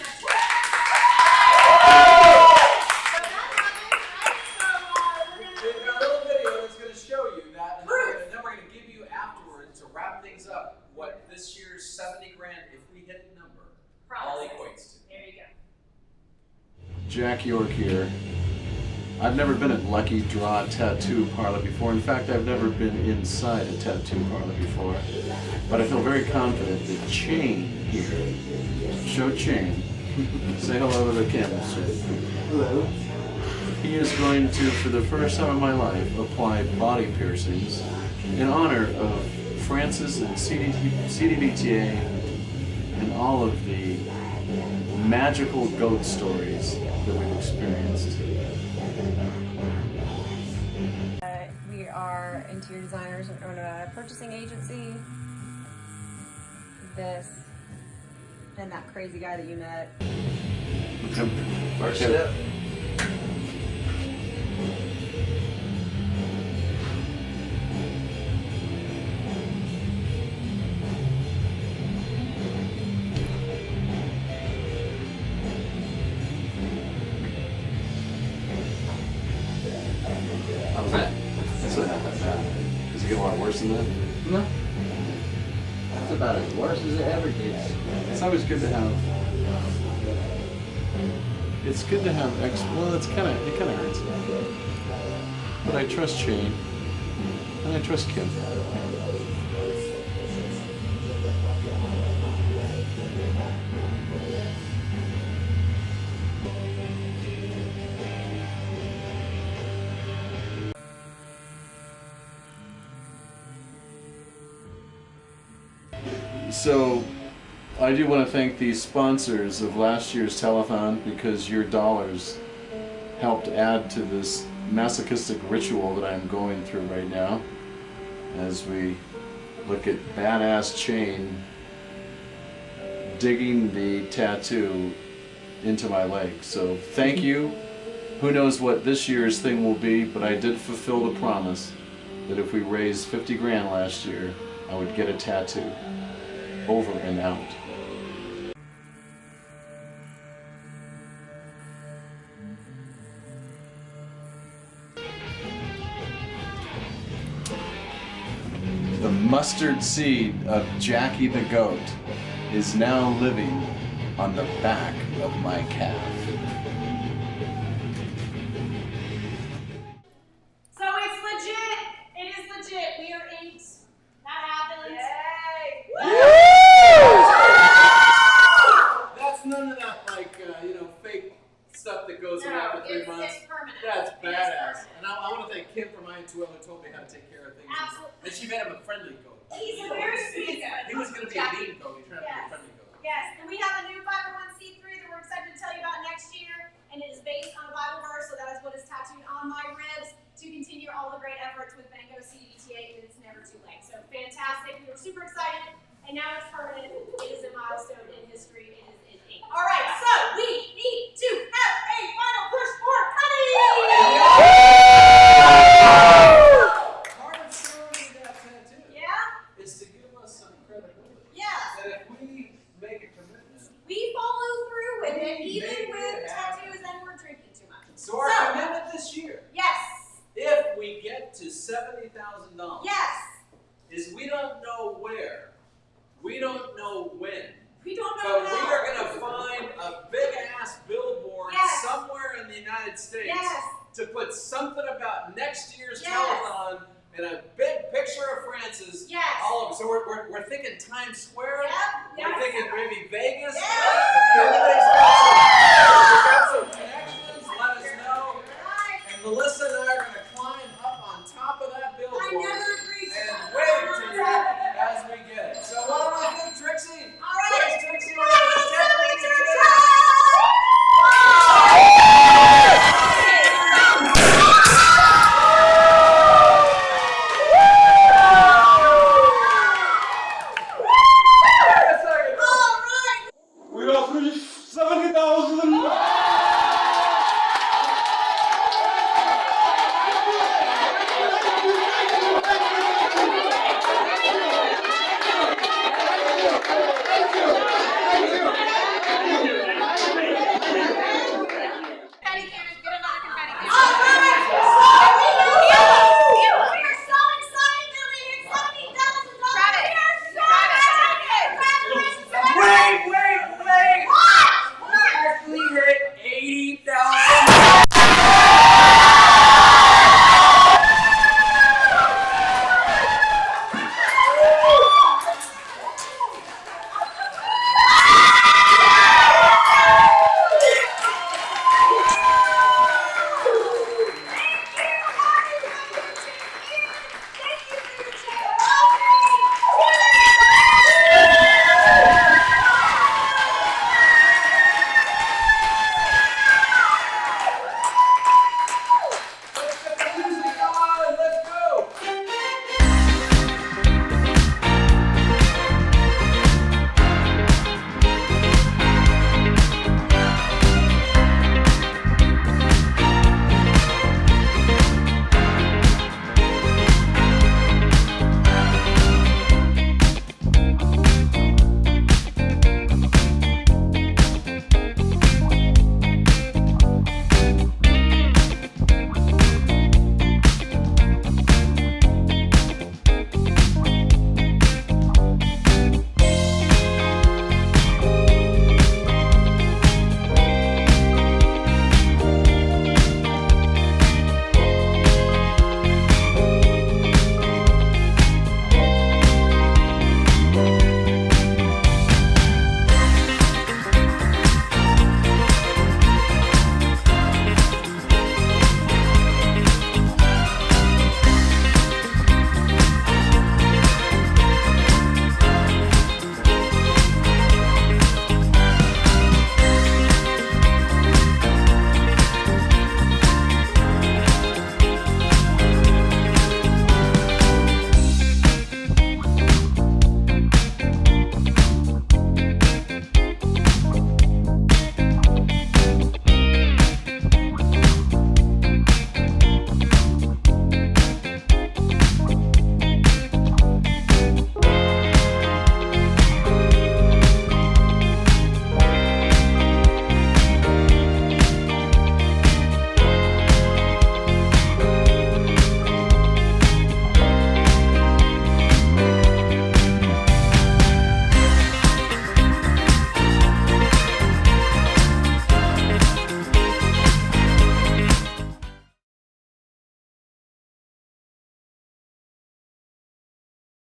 We've got a little video that's going to show you that, and then we're going to give you afterwards to wrap things up what this year's 70 grand, if we hit the number, all equates to. There you go. Jack York here. I've never been at Lucky Draw Tattoo Parlor before. In fact, I've never been inside a tattoo parlor before. But I feel very confident that Shane here, show Shane, say hello to the camera, Shane. Hello. He is going to, for the first time in my life, apply body piercings in honor of Francis and CDVTA and all of the magical goat stories that we've experienced. We are interior designers and own a purchasing agency. This and that crazy guy that you met. First step. How's that? Does it get a lot worse than that? No. That's about as worse as it ever gets. It's always good to have. It's good to have well, it kind of hurts. But I trust Shane, and I trust Kim. So I do want to thank the sponsors of last year's telethon, because your dollars helped add to this masochistic ritual that I'm going through right now as we look at badass Chain digging the tattoo into my leg. So thank you. Who knows what this year's thing will be, but I did fulfill the promise that if we raised 50 grand last year, I would get a tattoo. Over and out. The mustard seed of Jackie the goat is now living on the back of my calf. So it's legit. It is legit. We are inked. That happens. Yay! That's none of that, like, fake stuff that goes away after 3 months. It's permanent. That's badass. And I want to thank Kim from I2L who told me how to take care of things. Absolutely. And she made him a friendly goat. He's a very sweet guy. He was going to be a mean goat. He turned out to be a friendly goat. Yes, and we have a new 501c3 that we're excited to tell you about next year, and it is based on a Bible verse, so that is what is tattooed on my ribs to continue all the great efforts with Van Gogh CDVTA, and it's never too late. So fantastic. We were super excited, and now it's permanent. It is a milestone in history. It is in ink. All right, so we need to have a final push for Cuddy! Part of showing that tattoo is to give us some credibility. Yes. That if we make a commitment, We follow through with it, even with tattoos and we're drinking too much. so our commitment this year, Yes. if we get to $70,000, Yes. is we don't know where, we don't know when, We don't know but how. we are going to find a big ass billboard somewhere in the United States to put something about next year's telethon and a big picture of Francis all over. So we're thinking Times Square. We're thinking maybe Vegas. If anybody's got some connections, let us know. And Melissa